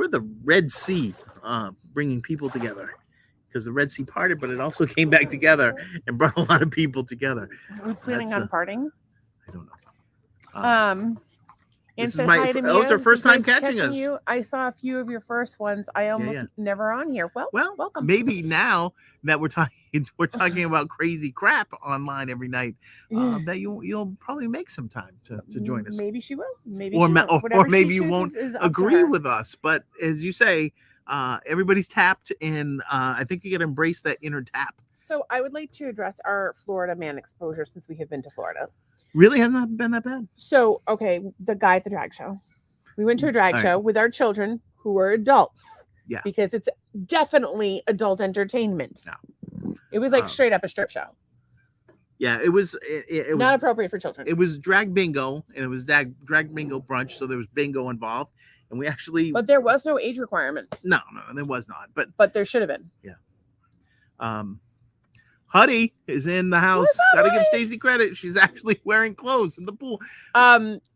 the Red Sea, bringing people together. Because the Red Sea parted, but it also came back together and brought a lot of people together. Are we planning on parting? I don't know. This is it's our first time catching us. You. I saw a few of your first ones. I almost never on here. Well, welcome. Maybe now that we're talking about crazy crap online every night, that you'll probably make some time to join us. Maybe she will. Maybe or maybe you won't agree with us. But as you say. Everybody's tapped, and I think you got to embrace that inner tap. So I would like to address our Florida man exposure since we have been to Florida. Really hasn't been that bad. So, okay, the guy at the drag show. We went to a drag show with our children who were adults. Yeah. Because it's definitely adult entertainment. No. It was like straight up a strip show. Yeah, it was not appropriate for children. It was drag bingo, and it was drag bingo brunch, so there was bingo involved. And we actually... But there was no age requirement. No, there was not. But there should have been. Yeah. Huddy is in the house. Gotta give Stacy credit. She's actually wearing clothes in the pool.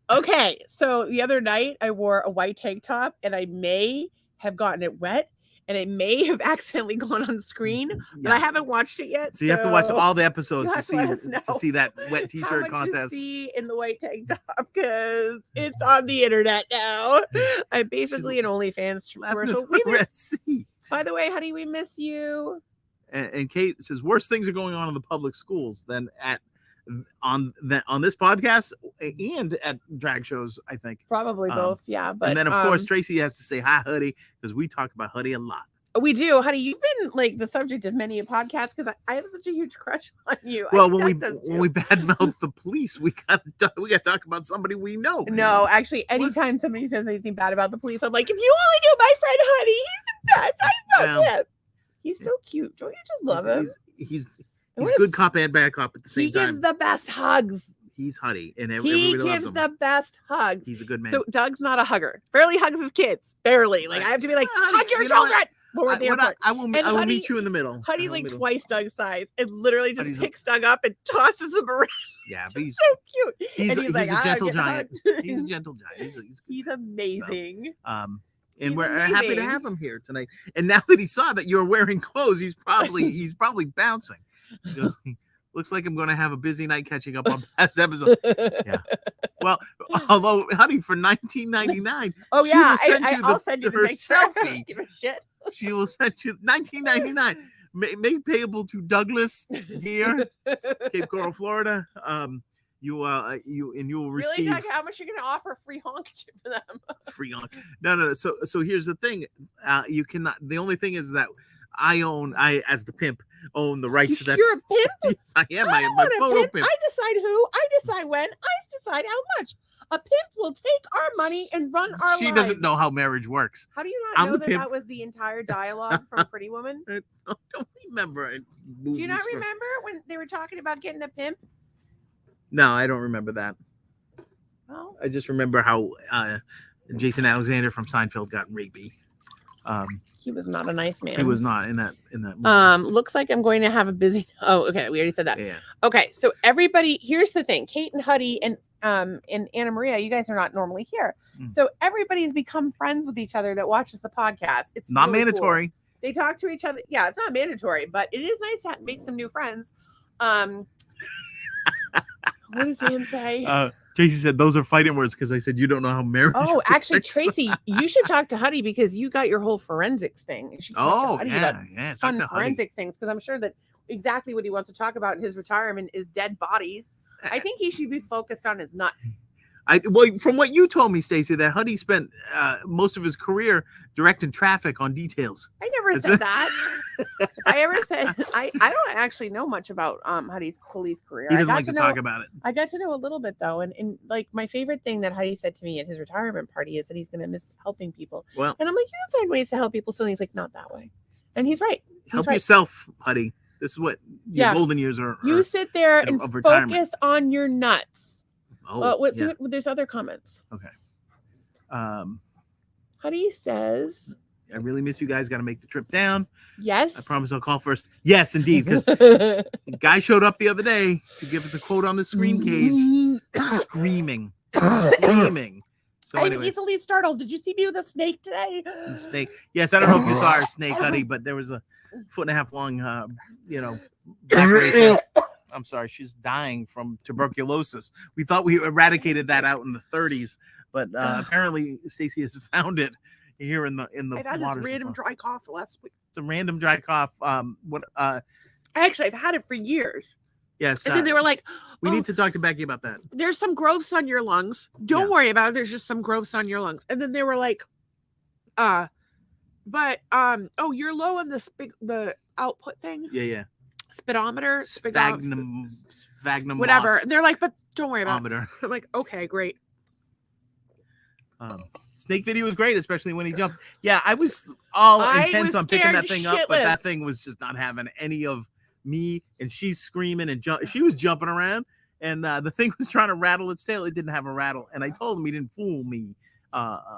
Okay. So the other night I wore a white tank top, and I may have gotten it wet. And it may have accidentally gone on screen, but I haven't watched it yet. So you have to watch all the episodes to see that wet T-shirt contest. See in the white tank top because it's on the internet now. I'm basically an OnlyFans commercial. By the way, honey, we miss you. And Kate says worse things are going on in the public schools than on this podcast and at drag shows, I think. Probably both, yeah. But and then of course Tracy has to say hi, Huddy, because we talk about Huddy a lot. We do, Huddy. You've been like the subject of many podcasts because I have such a huge crush on you. Well, when we badmouth the police, we got to talk about somebody we know. No, actually, anytime somebody says anything bad about the police, I'm like, if you only knew my friend Huddy, he's the best. I love him. He's so cute. Don't you just love him? He's good cop and bad cop at the same time. He gives the best hugs. He's Huddy, and he gives the best hugs. He's a good man. So Doug's not a hugger. Barely hugs his kids. Barely. Like I have to be like, hug your children. I will meet you in the middle. Huddy's like twice Doug's size, and literally just picks Doug up and tosses him around. Yeah, but he's so cute. He's like, a gentle giant. He's a gentle giant. He's amazing. So, and we're happy to have him here tonight. And now that he saw that you're wearing clothes, he's probably bouncing. He goes, looks like I'm going to have a busy night catching up on past episodes. Yeah. Well, although, honey, for $19.99. Oh yeah, I'll send you the picture. Selfie. Give a shit. She will send you $19.99. Made payable to Douglas Gear, Cape Coral, Florida. You will receive. Really, Doug, how much are you going to offer free honk for them? Free honk. No. So here's the thing. You cannot. The only thing is that I as the pimp own the rights to that. You're a pimp? Yes, I am. I am my photo pimp. I decide who. I decide when. I decide how much. A pimp will take our money and run our lives. She doesn't know how marriage works. How do you not know that was the entire dialogue from Pretty Woman? I don't remember. Do you not remember when they were talking about getting a pimp? No, I don't remember that. Well, I just remember how Jason Alexander from Seinfeld got rapey. He was not a nice man. He was not in that movie. Looks like I'm going to have a busy. Oh, okay. We already said that. Yeah. Okay. So everybody, here's the thing: Kate and Huddy and Anna Maria, you guys are not normally here. So everybody's become friends with each other that watches the podcast. It's not really mandatory. Cool. They talk to each other. Yeah, it's not mandatory, but it is nice to make some new friends. What does Ann say? Tracy said those are fighting words because I said you don't know how marriage works. Actually, Tracy, you should talk to Huddy because you got your whole forensics thing. You should talk to Huddy about fun forensic things because I'm sure that exactly what he wants to talk about in his retirement is dead bodies. I think he should be focused on his nuts. From what you told me, Stacy, that Huddy spent most of his career directing traffic on details. I never said that. I ever said I don't actually know much about Huddy's police career. He doesn't like to talk about it. I got to know a little bit though, and like my favorite thing that Huddy said to me at his retirement party is that he's going to miss helping people. Well, and I'm like, you can find ways to help people. So he's like, not that way, and he's right. Help yourself, Huddy. This is what your golden years are. You sit there and focus on your nuts. Oh, there's other comments. Okay. Huddy says, I really miss you guys. Got to make the trip down. Yes. I promise I'll call first. Yes, indeed. Because guy showed up the other day to give us a quote on the screen cage. Screaming. So I'm easily startled. Did you see me with a snake today? The snake. Yes, I don't know if you saw our snake, Huddy, but there was a 1.5 foot long, back racer. I'm sorry, she's dying from tuberculosis. We thought we eradicated that out in the 30s, but apparently Stacy has found it here in the I had this random dry cough last week. It's a random dry cough. Actually, I've had it for years. Yes. And then they were like, we need to talk to Becky about that. There's some growths on your lungs. Don't worry about it. There's just some growths on your lungs. And then they were like, you're low on the output thing. Yeah. Speedometer, sphagnum, whatever. And they're like, but don't worry about it. I'm like, okay, great. Snake video was great, especially when he jumped. Yeah, I was all intense on picking that thing up, but that thing was just not having any of me. And she's screaming and she was jumping around, and the thing was trying to rattle its tail. It didn't have a rattle, and I told him he didn't fool me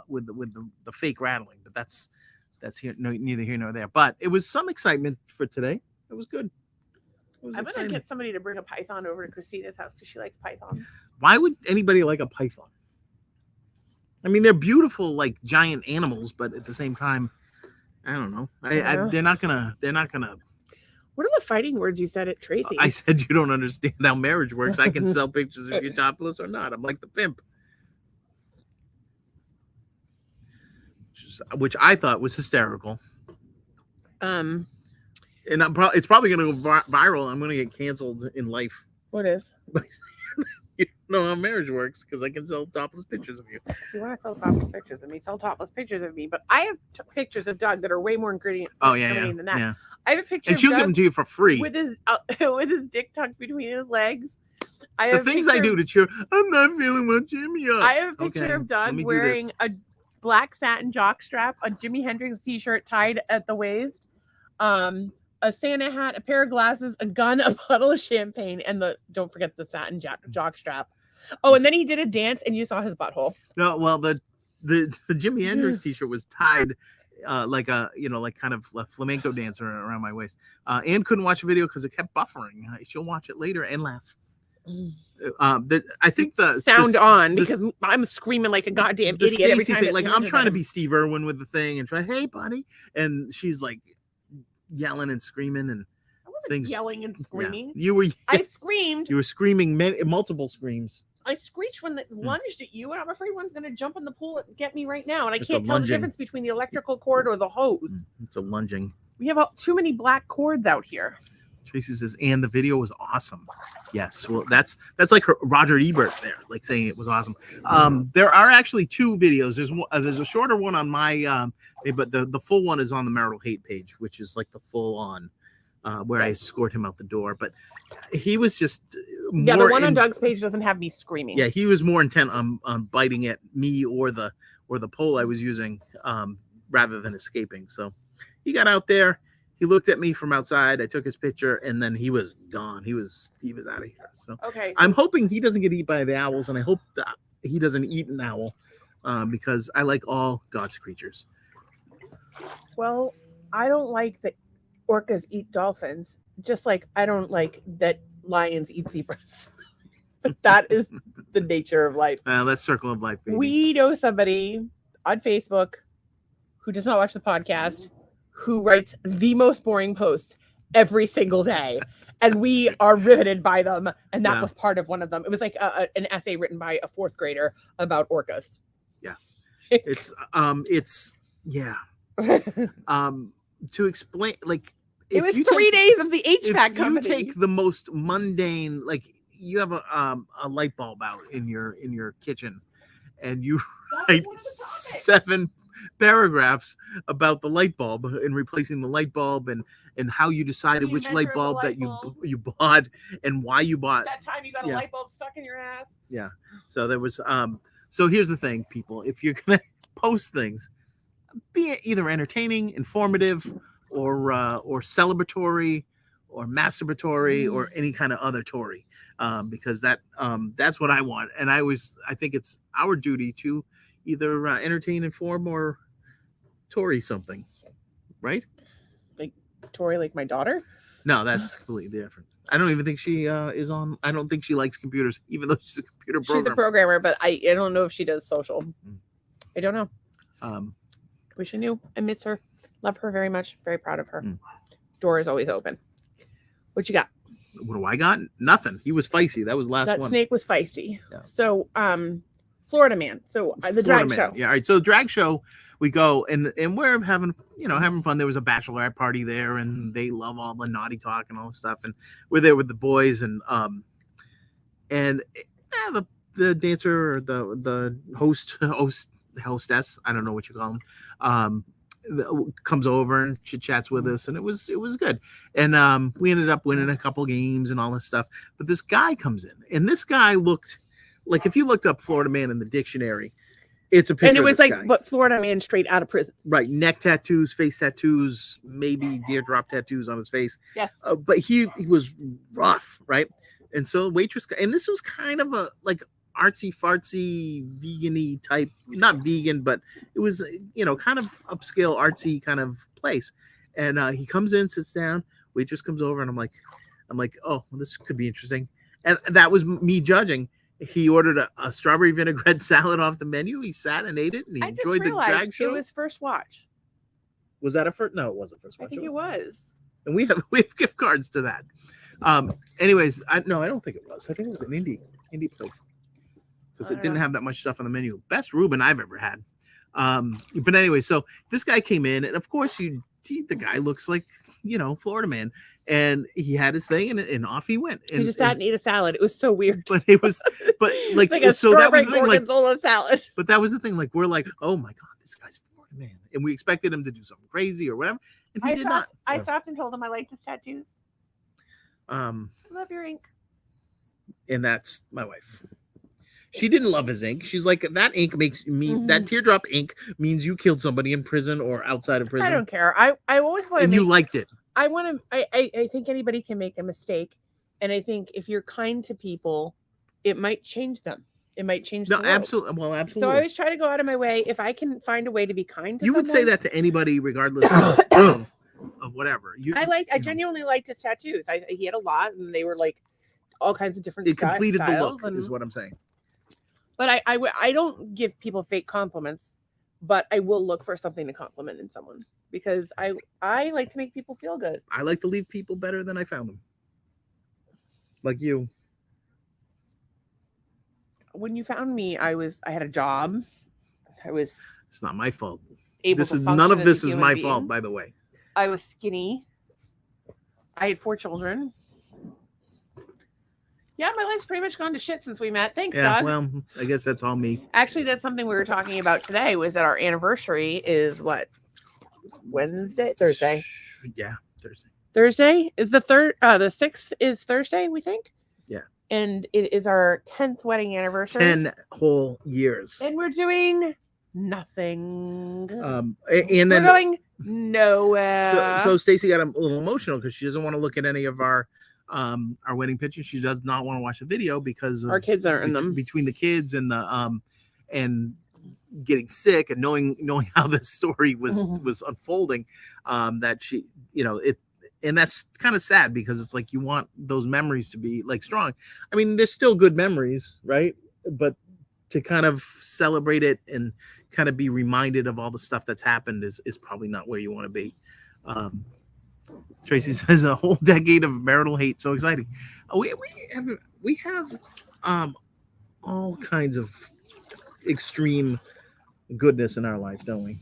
with the fake rattling. But that's neither here nor there. But it was some excitement for today. It was good. I'm going to get somebody to bring a python over to Christina's house because she likes pythons. Why would anybody like a python? I mean, they're beautiful, like giant animals, but at the same time, I don't know. They're not gonna. What are the fighting words you said at Tracy? I said you don't understand how marriage works. I can sell pictures if you're topless or not. I'm like the pimp. Which I thought was hysterical. And it's probably going to go viral. I'm going to get canceled in life. What is? You know how marriage works because I can sell topless pictures of you. If you want to sell topless pictures of me, sell topless pictures of me. But I have pictures of Doug that are way more ingredients than that. Yeah. I have a picture and she'll give them to you for free. With his dick tucked between his legs. The things I do to cheer. I'm not feeling my Jimmy up. I have a picture of Doug wearing a black satin jockstrap, a Jimi Hendrix t-shirt tied at the waist, a Santa hat, a pair of glasses, a gun, a bottle of champagne, and don't forget the satin jockstrap. Oh, and then he did a dance, and you saw his butthole. No, well, the Jimi Hendrix t-shirt was tied like kind of a flamenco dancer around my waist. Anne couldn't watch the video because it kept buffering. She'll watch it later and laugh. I think the sound on because I'm screaming like a goddamn idiot every time. Like I'm trying to be Steve Irwin with the thing and try, hey buddy, and she's like yelling and screaming and things. Yelling and screaming. Yeah. I screamed. You were screaming multiple screams. I screeched when it lunged at you, and I'm afraid one's going to jump in the pool and get me right now. And I can't tell the difference between the electrical cord or the hose. It's a lunging. We have too many black cords out here. Tracy says, and the video was awesome. Yes, well, that's like Roger Ebert there, like saying it was awesome. There are actually two videos. There's a shorter one on my, but the full one is on the Marital Hate page, which is like the full on, where I escort him out the door. But he was just the one on Doug's page doesn't have me screaming. Yeah, he was more intent on biting at me or the pole I was using, rather than escaping. So he got out there. He looked at me from outside. I took his picture, and then he was gone. He was out of here. So okay, I'm hoping he doesn't get eaten by the owls, and I hope that he doesn't eat an owl, because I like all God's creatures. Well, I don't like that orcas eat dolphins, just like I don't like that lions eat zebras. But that is the nature of life. That's circle of life, baby. We know somebody on Facebook who does not watch the podcast, who writes the most boring posts every single day. And we are riveted by them. And that was part of one of them. It was like an essay written by a fourth grader about orcas. Yeah. It's to explain, like, it was 3 days of the HVAC company. You take the most mundane, like, you have a light bulb out in your kitchen, and you write 7 paragraphs about the light bulb and replacing the light bulb and how you decided which light bulb that you bought and why you bought. That time you got a light bulb stuck in your ass. Yeah. So there was so here's the thing, people. If you're gonna post things, be it either entertaining, informative, or celebratory, or masturbatory, or any kind of other Tory, because that's what I want. And I think it's our duty to either entertain, inform, or Tory something, right? Like Tory, like my daughter? No, that's completely different. I don't even think she is on. I don't think she likes computers, even though she's a computer programmer. She's a programmer, but I don't know if she does social. I don't know. Wish I knew. I miss her. Love her very much. Very proud of her. Door is always open. What you got? What do I got? Nothing. He was feisty. That was last one. That snake was feisty. Yeah. So, Florida man. So the drag show. Yeah. All right. So the drag show, we go and we're having fun. There was a bachelorette party there, and they love all the naughty talk and all this stuff. And we're there with the boys, and the dancer, or the hostess, I don't know what you call them, comes over and chit chats with us, and it was good. And we ended up winning a couple games and all this stuff. But this guy comes in, and this guy looked like, if you looked up Florida man in the dictionary, it's a picture. And it was like, guy. But Florida man straight out of prison. Right. Neck tattoos, face tattoos, maybe teardrop tattoos on his face. Yes. But he was rough, right? And so the waitress, and this was kind of a like artsy fartsy vegan-y type, not vegan, but it was, kind of upscale artsy kind of place. And he comes in, sits down, waitress comes over, and I'm like, oh, well, this could be interesting. And that was me judging. He ordered a strawberry vinaigrette salad off the menu. He sat and ate it, and he enjoyed the drag show. It was first watch. Was that a first? No, it wasn't first watch. I think it was. And we have gift cards to that. Anyways, I don't think it was. I think it was an indie place, because it didn't have that much stuff on the menu. Best Reuben I've ever had. But anyway, so this guy came in, and of course the guy looks like, Florida man. And he had his thing, and off he went. And he just sat and ate a salad. It was so weird. But it was, like a so that was the thing, gorgonzola salad. But that was the thing. Like, we're like, oh my god, this guy's Florida man, and we expected him to do something crazy or whatever, and he did not. I stopped and told him I liked his tattoos. Love your ink. And that's my wife. She didn't love his ink. She's like, that ink makes me that teardrop ink means you killed somebody in prison or outside of prison. I don't care. I always want to. And you liked it. I think anybody can make a mistake, and I think if you're kind to people, it might change them. It might change. No, absolutely. Well, absolutely. So I always try to go out of my way if I can find a way to be kind to you someone. Would say that to anybody, regardless of whatever. I genuinely liked his tattoos. He had a lot, and they were like all kinds of different. It completed the look, is what I'm saying. But I don't give people fake compliments, but I will look for something to compliment in someone, because I like to make people feel good. I like to leave people better than I found them. Like you. When you found me, I had a job. It's not my fault. None of this is my fault, by the way. I was skinny. I had 4 children. Yeah, my life's pretty much gone to shit since we met. Thanks, God. Well, I guess that's all me. Actually, that's something we were talking about today, was that our anniversary is what? Thursday? Yeah, Thursday. Thursday is the 6th is Thursday, we think? Yeah. And it is our 10th wedding anniversary. 10 whole years. And we're doing nothing. And then we're going nowhere. So Stacy got a little emotional because she doesn't want to look at any of our wedding pictures. She does not want to watch the video because of our kids aren't in them. Between the kids and the and getting sick and knowing how this story was unfolding, that she, and that's kind of sad, because it's like you want those memories to be like strong. I mean, there's still good memories, right? But to kind of celebrate it and kind of be reminded of all the stuff that's happened is probably not where you want to be. Tracy says a whole decade of marital hate. So exciting. We have all kinds of extreme goodness in our life, don't we?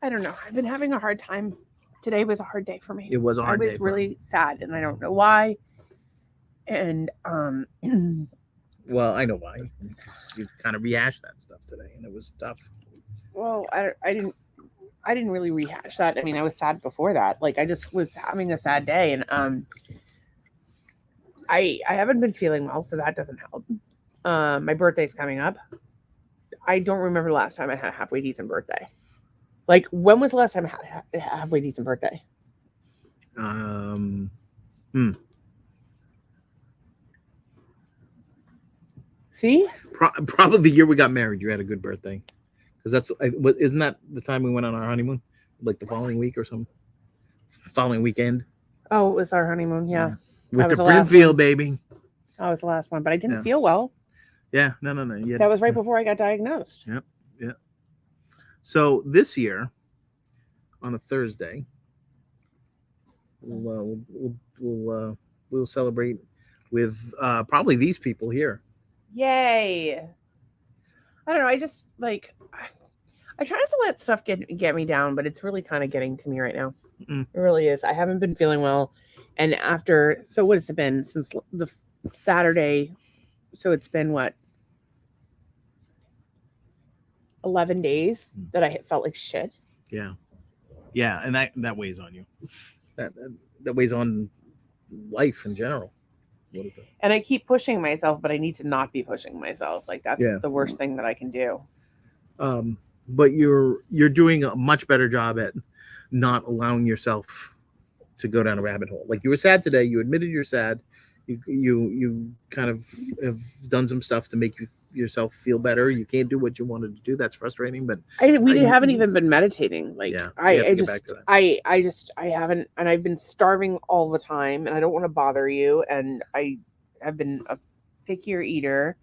I don't know. I've been having a hard time. Today was a hard day for me. It was a hard day. I was really sad, and I don't know why. And well, I know why. You kind of rehashed that stuff today, and it was tough. Well, I didn't really rehash that. I mean, I was sad before that. Like, I just was having a sad day, and I haven't been feeling well, so that doesn't help. My birthday's coming up. I don't remember the last time I had a halfway decent birthday. Like, when was the last time I had a halfway decent birthday? See? Probably the year we got married, you had a good birthday. Because isn't that the time we went on our honeymoon? Like the following week or something? Following weekend? Oh, it was our honeymoon, yeah. With the Brimfield, baby. That was the last one, but I didn't feel well. Yeah, no. That was right before I got diagnosed. Yep. So this year, on a Thursday, we'll celebrate with probably these people here. Yay! I don't know. I just like I try not to let stuff get me down, but it's really kind of getting to me right now. It really is. I haven't been feeling well, and so what has it been since the Saturday? So it's been what? 11 days that I felt like shit. Yeah, and that weighs on you. That weighs on life in general. And I keep pushing myself, but I need to not be pushing myself. Like, that's the worst thing that I can do. But you're doing a much better job at not allowing yourself to go down a rabbit hole. Like, you were sad today. You admitted you're sad. You kind of have done some stuff to make yourself feel better. You can't do what you wanted to do. That's frustrating. But we haven't even been meditating. Like, I haven't, and I've been starving all the time, and I don't want to bother you. And I have been a pickier eater,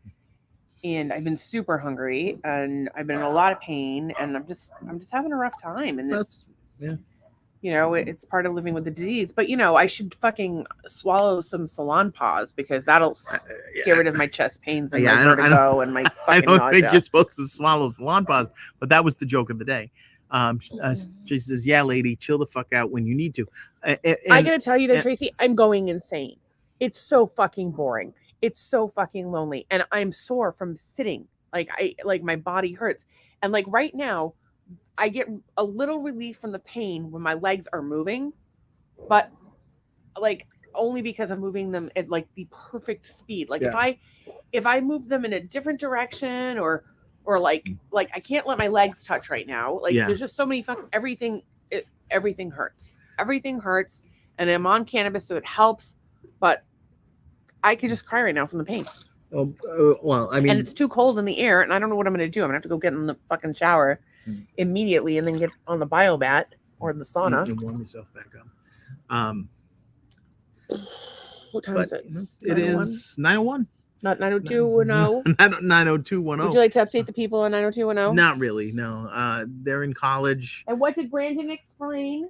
and I've been super hungry, and I've been in a lot of pain, and I'm just having a rough time. And it's it's part of living with the disease. But I should fucking swallow some Salon Paws, because that'll get rid of my chest pains and my vertigo and my fucking nausea. I don't think you're supposed to swallow Salon Paws, but that was the joke of the day. She says, "Yeah, lady, chill the fuck out when you need to." I gotta tell you that, Tracy, I'm going insane. It's so fucking boring. It's so fucking lonely, and I'm sore from sitting. Like my body hurts, and like right now, I get a little relief from the pain when my legs are moving, but like only because I'm moving them at like the perfect speed. Like if I move them in a different direction or like I can't let my legs touch right now. Like there's just so many everything hurts. Everything hurts, and I'm on cannabis, so it helps, but I could just cry right now from the pain. Well, I mean, and it's too cold in the air, and I don't know what I'm going to do. I'm going to have to go get in the fucking shower immediately, and then get on the biobat or the sauna. And warm yourself back up. What time is it? It is 9:01. Not 9:0210. 9:0210. Would you like to update the people on 9:0210? Not really. No. They're in college. And what did Brandon explain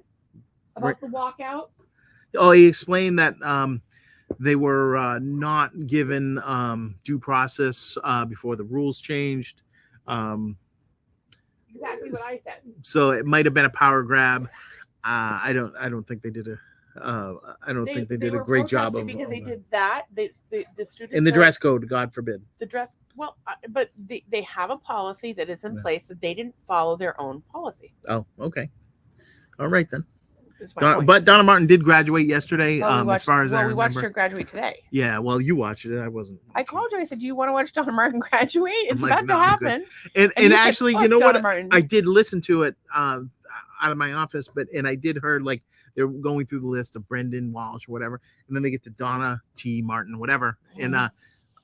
about the walkout? Oh, he explained that they were not given due process before the rules changed. Exactly what I said. So it might have been a power grab. I don't think they did a. I don't think they did a great job of because they did that. The students in the dress code. God forbid. The dress. Well, but they have a policy that is in place that they didn't follow their own policy. Oh, okay. All right then. But Donna Martin did graduate yesterday. As far as I remember, we watched her graduate today. Yeah, well, you watched it. I wasn't. I called you. I said, "Do you want to watch Donna Martin graduate? It's about to happen." And actually, you know what? I did listen to it out of my office, and I did hear like they're going through the list of Brendan Walsh or whatever, and then they get to Donna T. Martin, whatever, and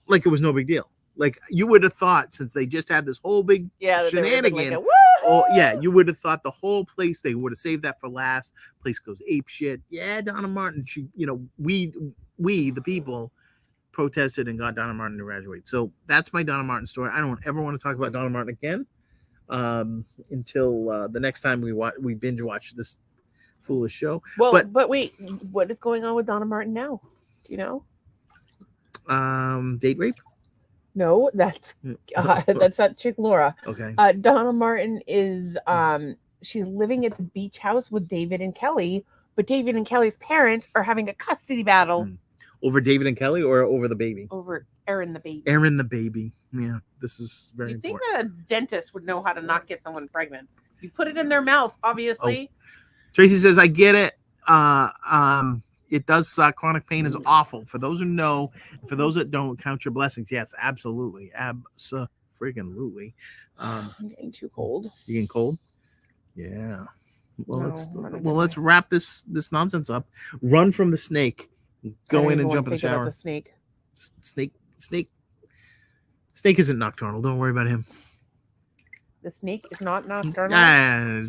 like it was no big deal. Like you would have thought, since they just had this whole big shenanigan. Oh yeah, you would have thought the whole place, they would have saved that for last. Place goes ape shit. Yeah, Donna Martin. She, we the people protested and got Donna Martin to graduate. So that's my Donna Martin story. I don't ever want to talk about Donna Martin again until the next time we binge watch this foolish show. Well, but wait, what is going on with Donna Martin now? Do you know? Date rape. No, that's that chick Laura. Okay. Donna Martin is she's living at the beach house with David and Kelly, but David and Kelly's parents are having a custody battle. Over David and Kelly or over the baby? Over Erin the baby. Erin the baby. Yeah, this is very important. You think that a dentist would know how to not get someone pregnant? You put it in their mouth, obviously. Oh. Tracy says, I get it. It does suck. Chronic pain is awful. For those who know, for those that don't, count your blessings. Yes, absolutely. Freaking-lutely. I'm getting too cold. You getting cold? Yeah. Well, let's wrap this nonsense up. Run from the snake. Go in and jump in the shower. The snake. Snake isn't nocturnal. Don't worry about him. The snake is not nocturnal.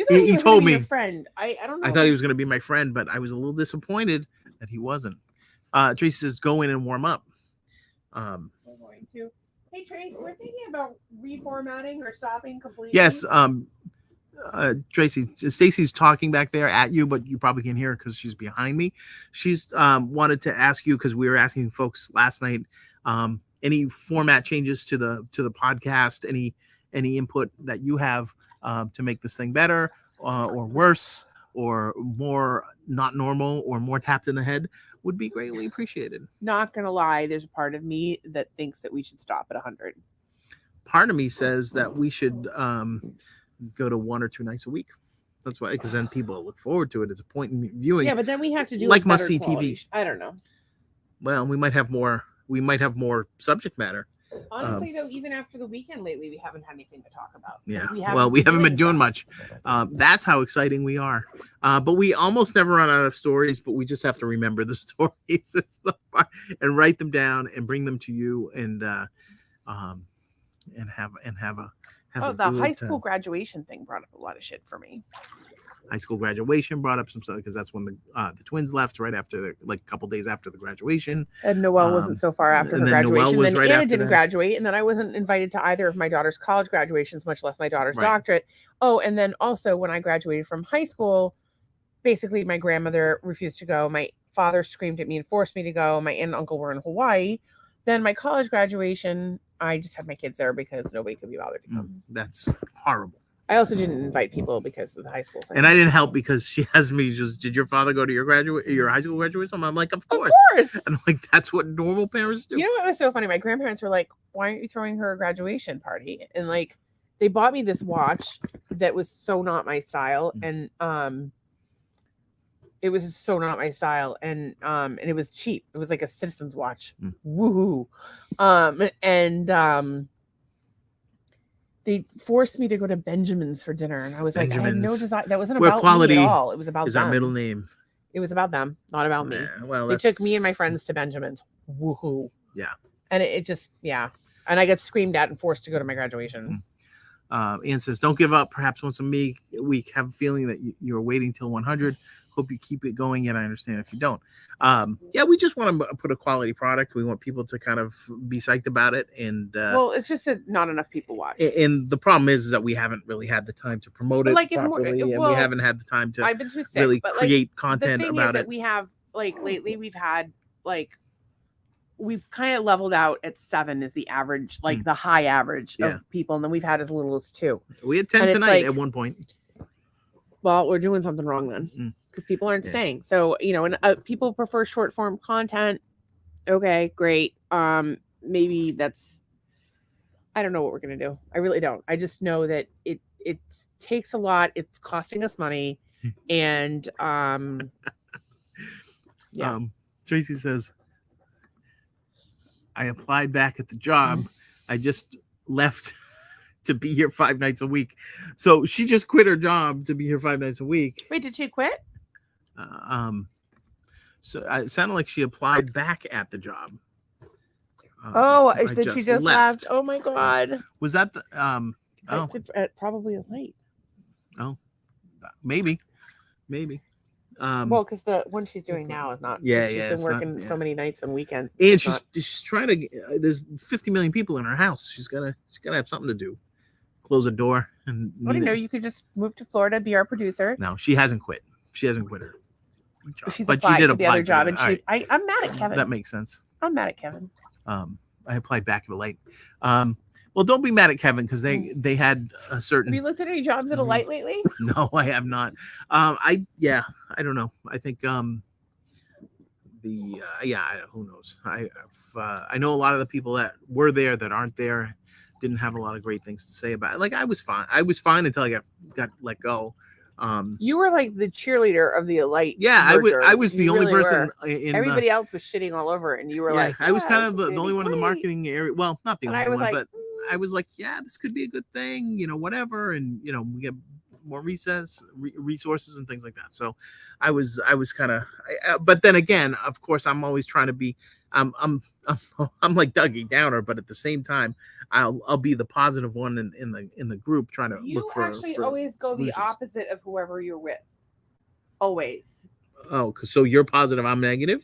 He told me. Your friend. I don't know. I thought he was going to be my friend, but I was a little disappointed that he wasn't. Tracy says, "Go in and warm up." I'm going to. Hey Trace, we're thinking about reformatting or stopping completely. Yes. Tracy, Stacy's talking back there at you, but you probably can't hear her because she's behind me. She's wanted to ask you, because we were asking folks last night, any format changes to the podcast, any input that you have to make this thing better or worse or more not normal or more tapped in the head would be greatly appreciated. Not gonna lie, there's a part of me that thinks that we should stop at 100. Part of me says that we should go to 1 or 2 nights a week. That's why, because then people look forward to it. It's a point in viewing. Yeah, but then we have to do like must see TV. I don't know. Well, we might have more subject matter. Honestly, though, even after the weekend lately, we haven't had anything to talk about. Yeah. We haven't been doing much. That's how exciting we are. But we almost never run out of stories, but we just have to remember the stories and write them down and bring them to you and have a the high school graduation thing brought up a lot of shit for me. High school graduation brought up some stuff because that's when the twins left right after a couple days after the graduation. And Noelle wasn't so far after the graduation. Then right Anna didn't graduate, and then I wasn't invited to either of my daughter's college graduations, much less my daughter's doctorate. Oh, and then also when I graduated from high school, basically my grandmother refused to go. My father screamed at me and forced me to go. My aunt and uncle were in Hawaii. Then my college graduation, I just had my kids there because nobody could be bothered to come. That's horrible. I also didn't invite people because of the high school thing. And I didn't help because she has me did your father go to your high school graduation? I'm like, of course. And I'm like, that's what normal parents do. You know what was so funny? My grandparents were like, why aren't you throwing her a graduation party? And like, they bought me this watch that was so not my style. And it was so not my style. And it was cheap. It was like a Citizen's watch. Woohoo. They forced me to go to Benjamin's for dinner, and I was like, I had no desire. That wasn't about me at all. It was about them. Our middle name. It was about them, not about me. Well, they took me and my friends to Benjamin's. Woohoo! Yeah, and it just and I got screamed at and forced to go to my graduation. Ian says, "Don't give up. Perhaps once a week. Have a feeling that you're waiting till 100. Hope you keep it going. Yet I understand if you don't." We just want to put a quality product. We want people to kind of be psyched about it. And it's just that not enough people watch. And the problem is that we haven't really had the time to promote it properly, and we haven't had the time to really create content about it. We have lately we've had we've kind of leveled out at 7 is the average, the high average of people, and then we've had as little as 2. We had 10 tonight at one point. Well, we're doing something wrong then. Because people aren't staying. So, and people prefer short form content. Okay, great. Maybe that's, I don't know what we're going to do. I really don't. I just know that it takes a lot. It's costing us money. And, Tracy says, I applied back at the job. I just left to be here 5 nights a week. So she just quit her job to be here 5 nights a week. Wait, did she quit? So it sounded like she applied back at the job. Did she just left? Oh my God. Was that the probably late. Oh, maybe. Well, because the one she's doing now is not. She's been working so many nights and weekends. And she's trying to. There's 50 million people in her house. She's gotta have something to do. Close a door and. What do you know? You could just move to Florida, be our producer. No, she hasn't quit. She hasn't quit her job. But she did apply the other job, and I'm mad at Kevin. That makes sense. I'm mad at Kevin. I applied back at a late. Well, don't be mad at Kevin because they had a certain. Have you looked at any jobs at a light lately? No, I have not. I don't know. I think who knows? I know a lot of the people that were there that aren't there didn't have a lot of great things to say about it. Like I was fine until I got let go. You were like the cheerleader of the Elite. Yeah, merger. I was the only person. Everybody else was shitting all over it, and you were like, I was kind of the only one in the marketing area. Well, not the only one, like, but I was like, yeah, this could be a good thing, whatever, and we get more resources and things like that. So I was kind of, but then again, of course, I'm always trying to be, I'm like Dougie Downer, but at the same time, I'll be the positive one in the group, trying to look for. You actually always go solutions. The opposite of whoever you're with. Always. Oh, so you're positive, I'm negative,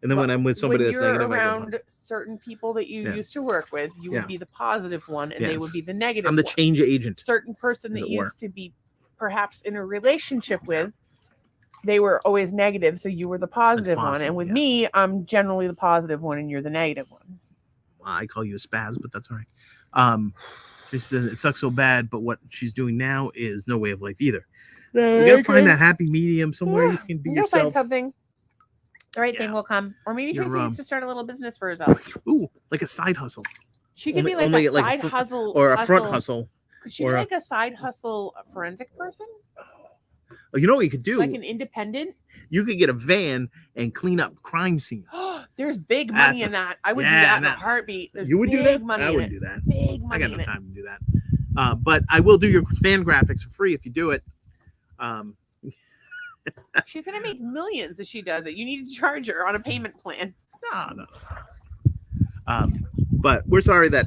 and then when I'm with somebody that's negative, around certain people that you used to work with, you would be the positive one, and they would be the negative. I'm the change agent. Certain person that you used to be perhaps in a relationship with, they were always negative, so you were the positive one. And with me, I'm generally the positive one, and you're the negative one. I call you a spaz, but that's all right. She said it sucks so bad, but what she's doing now is no way of life either. You gotta find that happy medium somewhere you can be yourself. Find something. The right thing will come, or maybe Tracy needs to start a little business for herself. Ooh, like a side hustle. She could be like a side hustle or a front hustle. Could she be like a side hustle forensic person? You know what you could do? Like an independent? You could get a van and clean up crime scenes. There's big money in that. I would do that in a heartbeat. You would do that? Money I wouldn't do that. Big money. I got no time to do that. But I will do your fan graphics for free if you do it. She's gonna make millions if she does it. You need to charge her on a payment plan. No. But we're sorry that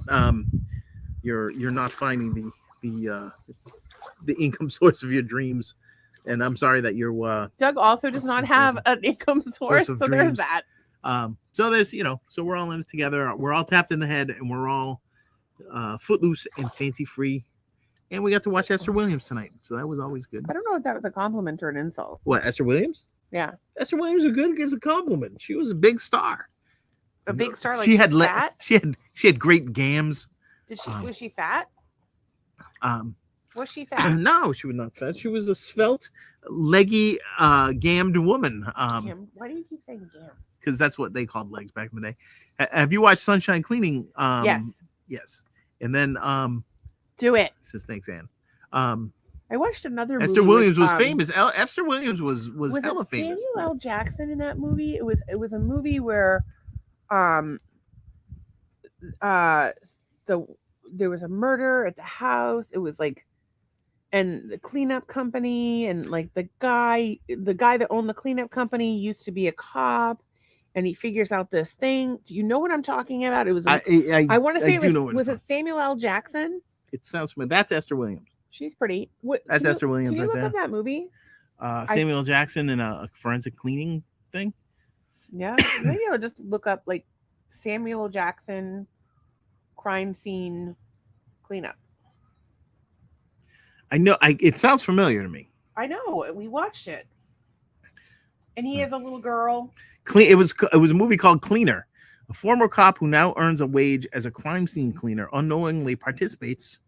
you're not finding the income source of your dreams, and I'm sorry that you're. Doug also does not have an income source, so there's that. So there's so we're all in it together. We're all tapped in the head, and we're all footloose and fancy free. And we got to watch Esther Williams tonight, so that was always good. I don't know if that was a compliment or an insult. What, Esther Williams? Yeah, Esther Williams is good as a compliment. She was a big star. A big star, like she had fat? She had great gams. Did she? Was she fat? Was she fat? No, she was not fat. She was a svelte, leggy, gammed woman. Why do you keep saying gam? Because that's what they called legs back in the day. Have you watched Sunshine Cleaning? Yes. And then do it. Says thanks, Ann. I watched another movie. Esther Williams was famous. Esther Williams was hella famous. Samuel L. Jackson in that movie? It was a movie where there was a murder at the house. It was like, and the cleanup company, and like the guy that owned the cleanup company used to be a cop, and he figures out this thing. Do you know what I'm talking about? It was I want to say was it Samuel L. Jackson? It sounds familiar. That's Esther Williams. She's pretty. That's Esther Williams. Can you look up that movie? Samuel L. Jackson in a forensic cleaning thing. Yeah, maybe I'll just look up like Samuel Jackson crime scene cleanup. I know. It sounds familiar to me. I know. We watched it, and he has a little girl. It was a movie called Cleaner. A former cop who now earns a wage as a crime scene cleaner unknowingly participates,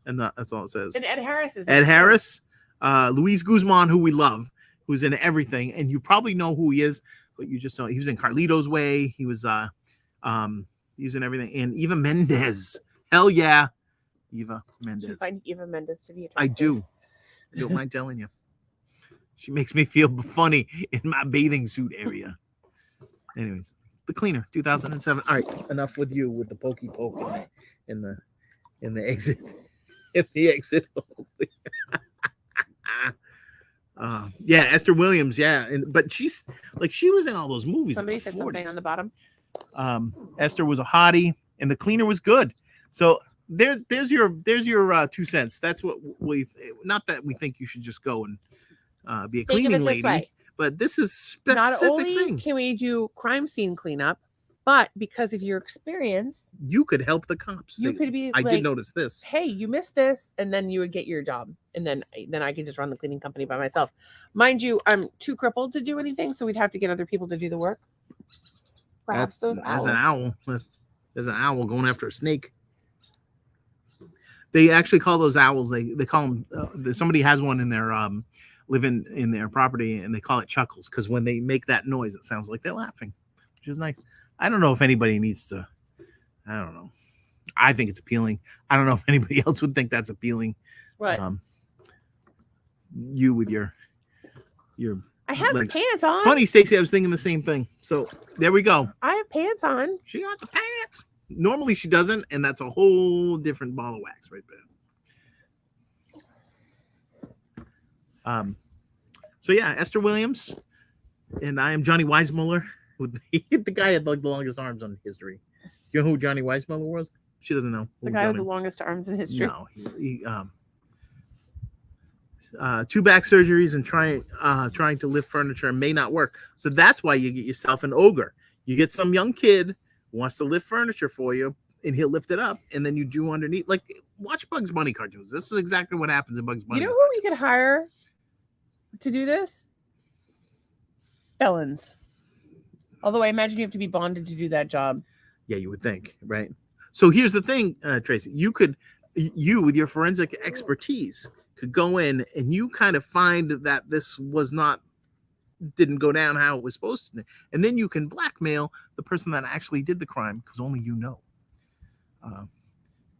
and that's all it says. And Ed Harris is Ed Harris, Luis Guzman, who we love, who's in everything, and you probably know who he is, but you just don't. He was in Carlito's Way. He was in everything, and Eva Mendes. Hell yeah, Eva Mendes. You find Eva Mendes to be attractive? I do. I don't mind telling you. She makes me feel funny in my bathing suit area. Anyways. The Cleaner, 2007. All right, enough with you with the pokey poke in the exit. In the exit. Yeah, Esther Williams. Yeah, but she was in all those movies. Somebody said something on the bottom. Esther was a hottie, and The Cleaner was good. So there's your 2 cents. That's what not that we think you should just go and be a cleaning lady. But this is specific. Not only can we do crime scene cleanup, but because of your experience, you could help the cops. You could be. I did notice this. Hey, you missed this, and then you would get your job, and then I could just run the cleaning company by myself. Mind you, I'm too crippled to do anything, so we'd have to get other people to do the work. Perhaps those owls. There's an owl going after a snake. They actually call those owls. They call them. Somebody has one in their live in their property, and they call it chuckles because when they make that noise, it sounds like they're laughing, which is nice. I don't know if anybody needs to. I don't know. I think it's appealing. I don't know if anybody else would think that's appealing. What? You with your. I have pants on. Funny, Stacy. I was thinking the same thing. So there we go. I have pants on. She got the pants. Normally she doesn't, and that's a whole different ball of wax right there. So yeah, Esther Williams, and I am Johnny Weissmuller. The guy had like the longest arms in history. You know who Johnny Weissmuller was? She doesn't know. The guy with the longest arms in history. No, he 2 back surgeries and trying to lift furniture may not work. So that's why you get yourself an ogre. You get some young kid who wants to lift furniture for you, and he'll lift it up, and then you do underneath. Like, watch Bugs Bunny cartoons. This is exactly what happens in Bugs Bunny. You know who we could hire to do this? Felons. Although I imagine you have to be bonded to do that job. Yeah, you would think, right? So here's the thing, Tracy. You with your forensic expertise, could go in and you kind of find that this didn't go down how it was supposed to, and then you can blackmail the person that actually did the crime because only you know.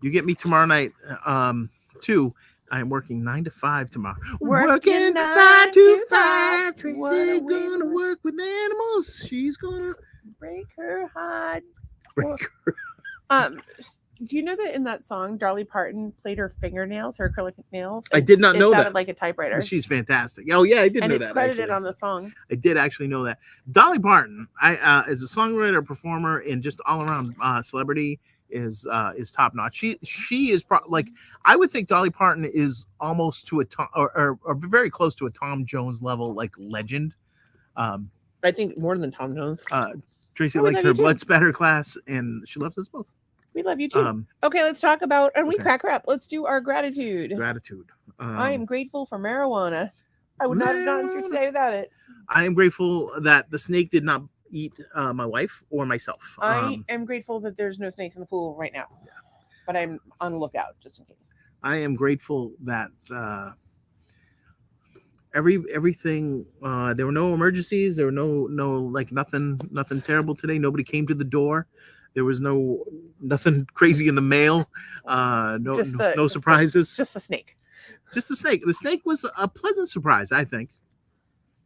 You get me tomorrow night too. I am working 9 to 5 tomorrow. Working 9 to 5. Tracy's gonna work with animals. She's gonna break her heart. Break her. Do you know that in that song, Dolly Parton played her fingernails, her acrylic nails? I did not know that. It sounded like a typewriter. She's fantastic. Oh yeah, I did know that. And it's credited on the song. I did actually know that. Dolly Parton, as a songwriter, performer, and just all around celebrity, is top notch. She is like, I would think Dolly Parton is almost to a Tom or very close to a Tom Jones level, like legend. I think more than Tom Jones. Tracy liked her Blood Spatter class, and she loves us both. We love you too. Okay, let's talk about, and we crack her up. Let's do our gratitude. I am grateful for marijuana. I would not have gotten through today without it. I am grateful that the snake did not eat my wife or myself. I am grateful that there's no snakes in the pool right now, but I'm on the lookout just in case. I am grateful that everything. There were no emergencies. There were no like nothing terrible today. Nobody came to the door. There was nothing crazy in the mail. No surprises. Just the snake. Just the snake. The snake was a pleasant surprise, I think.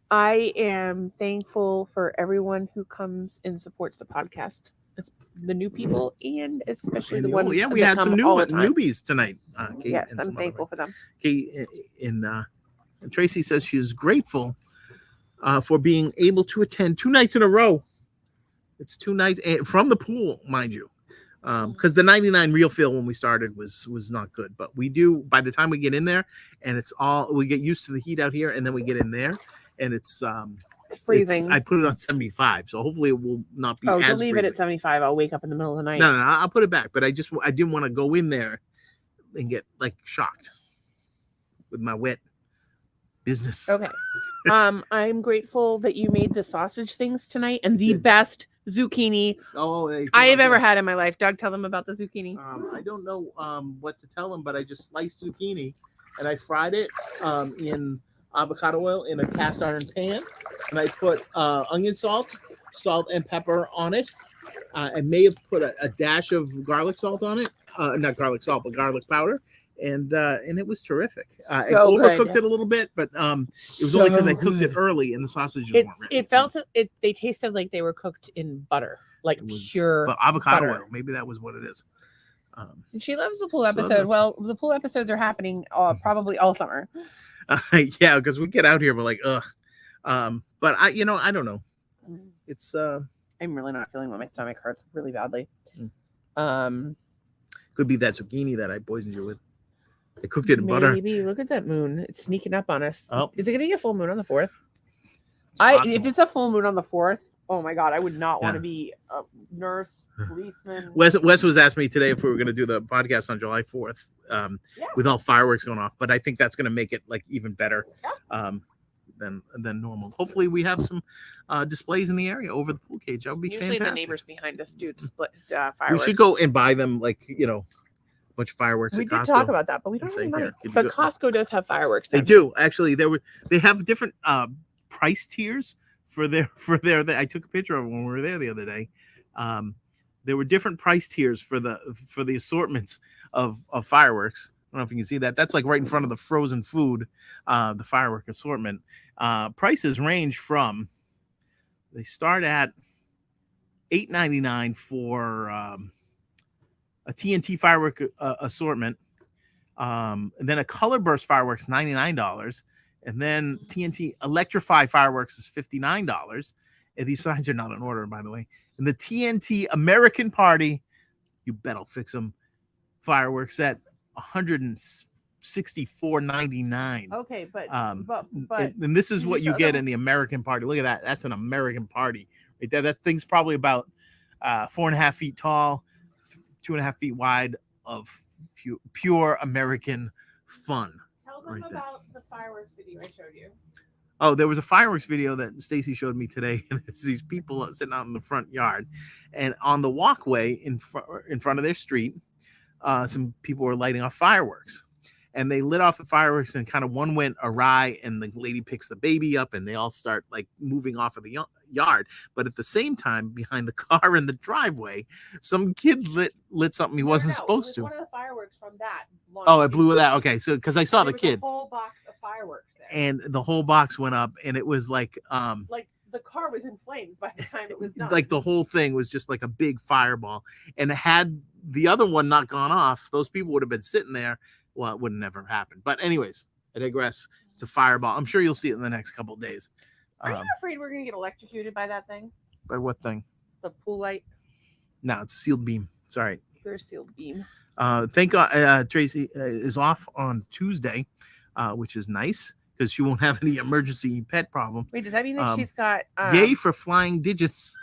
I am thankful for everyone who comes and supports the podcast. It's the new people and especially the ones. Yeah, we had some newbies tonight. Kate, yes, I'm thankful for them. Kate and Tracy says she is grateful for being able to attend 2 nights in a row. It's 2 nights from the pool, mind you, because the 99 real feel when we started was not good. But we do, by the time we get in there, and we get used to the heat out here, and then we get in there, and it's freezing. I put it on 75, so hopefully it will not be. Oh, you'll leave it at 75. I'll wake up in the middle of the night. No, I'll put it back. But I didn't want to go in there and get like shocked with my wet business. Okay. I'm grateful that you made the sausage things tonight and the best zucchini I have ever had in my life. Doug, tell them about the zucchini. I don't know what to tell them, but I just sliced zucchini and I fried it in avocado oil in a cast iron pan, and I put onion salt and pepper on it. I may have put a dash of garlic salt on it, not garlic salt, but garlic powder. And it was terrific. I overcooked it a little bit, but it was only because I cooked it early and the sausages weren't ready. They tasted like they were cooked in butter, like pure avocado butter. oil. Maybe that was what it is. And she loves the pool episode. Well, the pool episodes are happening probably all summer. Yeah, because we get out here, we're like, ugh. But I don't know. It's I'm really not feeling my stomach hurts really badly. Could be that zucchini that I poisoned you with. I cooked it in butter. Maybe. Look at that moon. It's sneaking up on us. Oh. Is it going to be a full moon on the 4th? If it's a full moon on the 4th, oh my God, I would not want to be a nurse, policeman. Wes was asking me today if we were going to do the podcast on July 4th with all fireworks going off, but I think that's going to make it like even better than normal. Hopefully we have some displays in the area over the pool cage. That would be fantastic. Usually the neighbors behind us do fireworks. We should go and buy them bunch of fireworks. We at did Costco. talk about that, but we don't have any money. But Costco does have fireworks. They do actually. They have different price tiers for their. I took a picture of it when we were there the other day. There were different price tiers for the assortments of fireworks. I don't know if you can see that. That's like right in front of the frozen food, the firework assortment. Prices range from, they start at $8.99 for a TNT firework assortment. And then a color burst fireworks, $99. And then TNT electrify fireworks is $59. And these signs are not in order, by the way. And the TNT American Party, you bet I'll fix them, fireworks at $164.99. Okay, but and this is what you get in the American Party. Look at that. That's an American Party right there. That thing's probably about 4.5 feet tall, 2.5 feet wide of pure American fun. Tell them about the fireworks video I showed you. Oh, there was a fireworks video that Stacy showed me today. And there's these people sitting out in the front yard, and on the walkway in front of their street, some people were lighting off fireworks, and they lit off the fireworks, and kind of one went awry, and the lady picks the baby up, and they all start like moving off of the yard. But at the same time, behind the car in the driveway, some kid lit something he wasn't supposed to. One of the fireworks from that. Oh, it blew that. Okay, so because I saw the kid. A whole box of fireworks there. And the whole box went up, and it was like the car was in flames by the time it was done. Like the whole thing was just like a big fireball. And had the other one not gone off, those people would have been sitting there. Well, it would never happen. But anyways, I digress. It's a fireball. I'm sure you'll see it in the next couple of days. Are you afraid we're going to get electrocuted by that thing? By what thing? The pool light. No, it's a sealed beam. It's all right. There's a sealed beam. Thank God Tracy is off on Tuesday, which is nice because she won't have any emergency pet problem. Wait, does that mean that she's got... Yay for flying digits.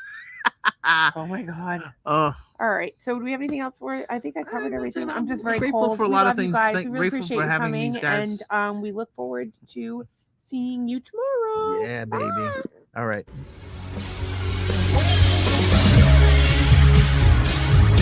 Oh, my God. All right. So do we have anything else? I think I covered everything. I'm just very grateful cold. for a lot of things. We really appreciate you coming, and we look forward to seeing you tomorrow. Yeah, baby. Bye. All right.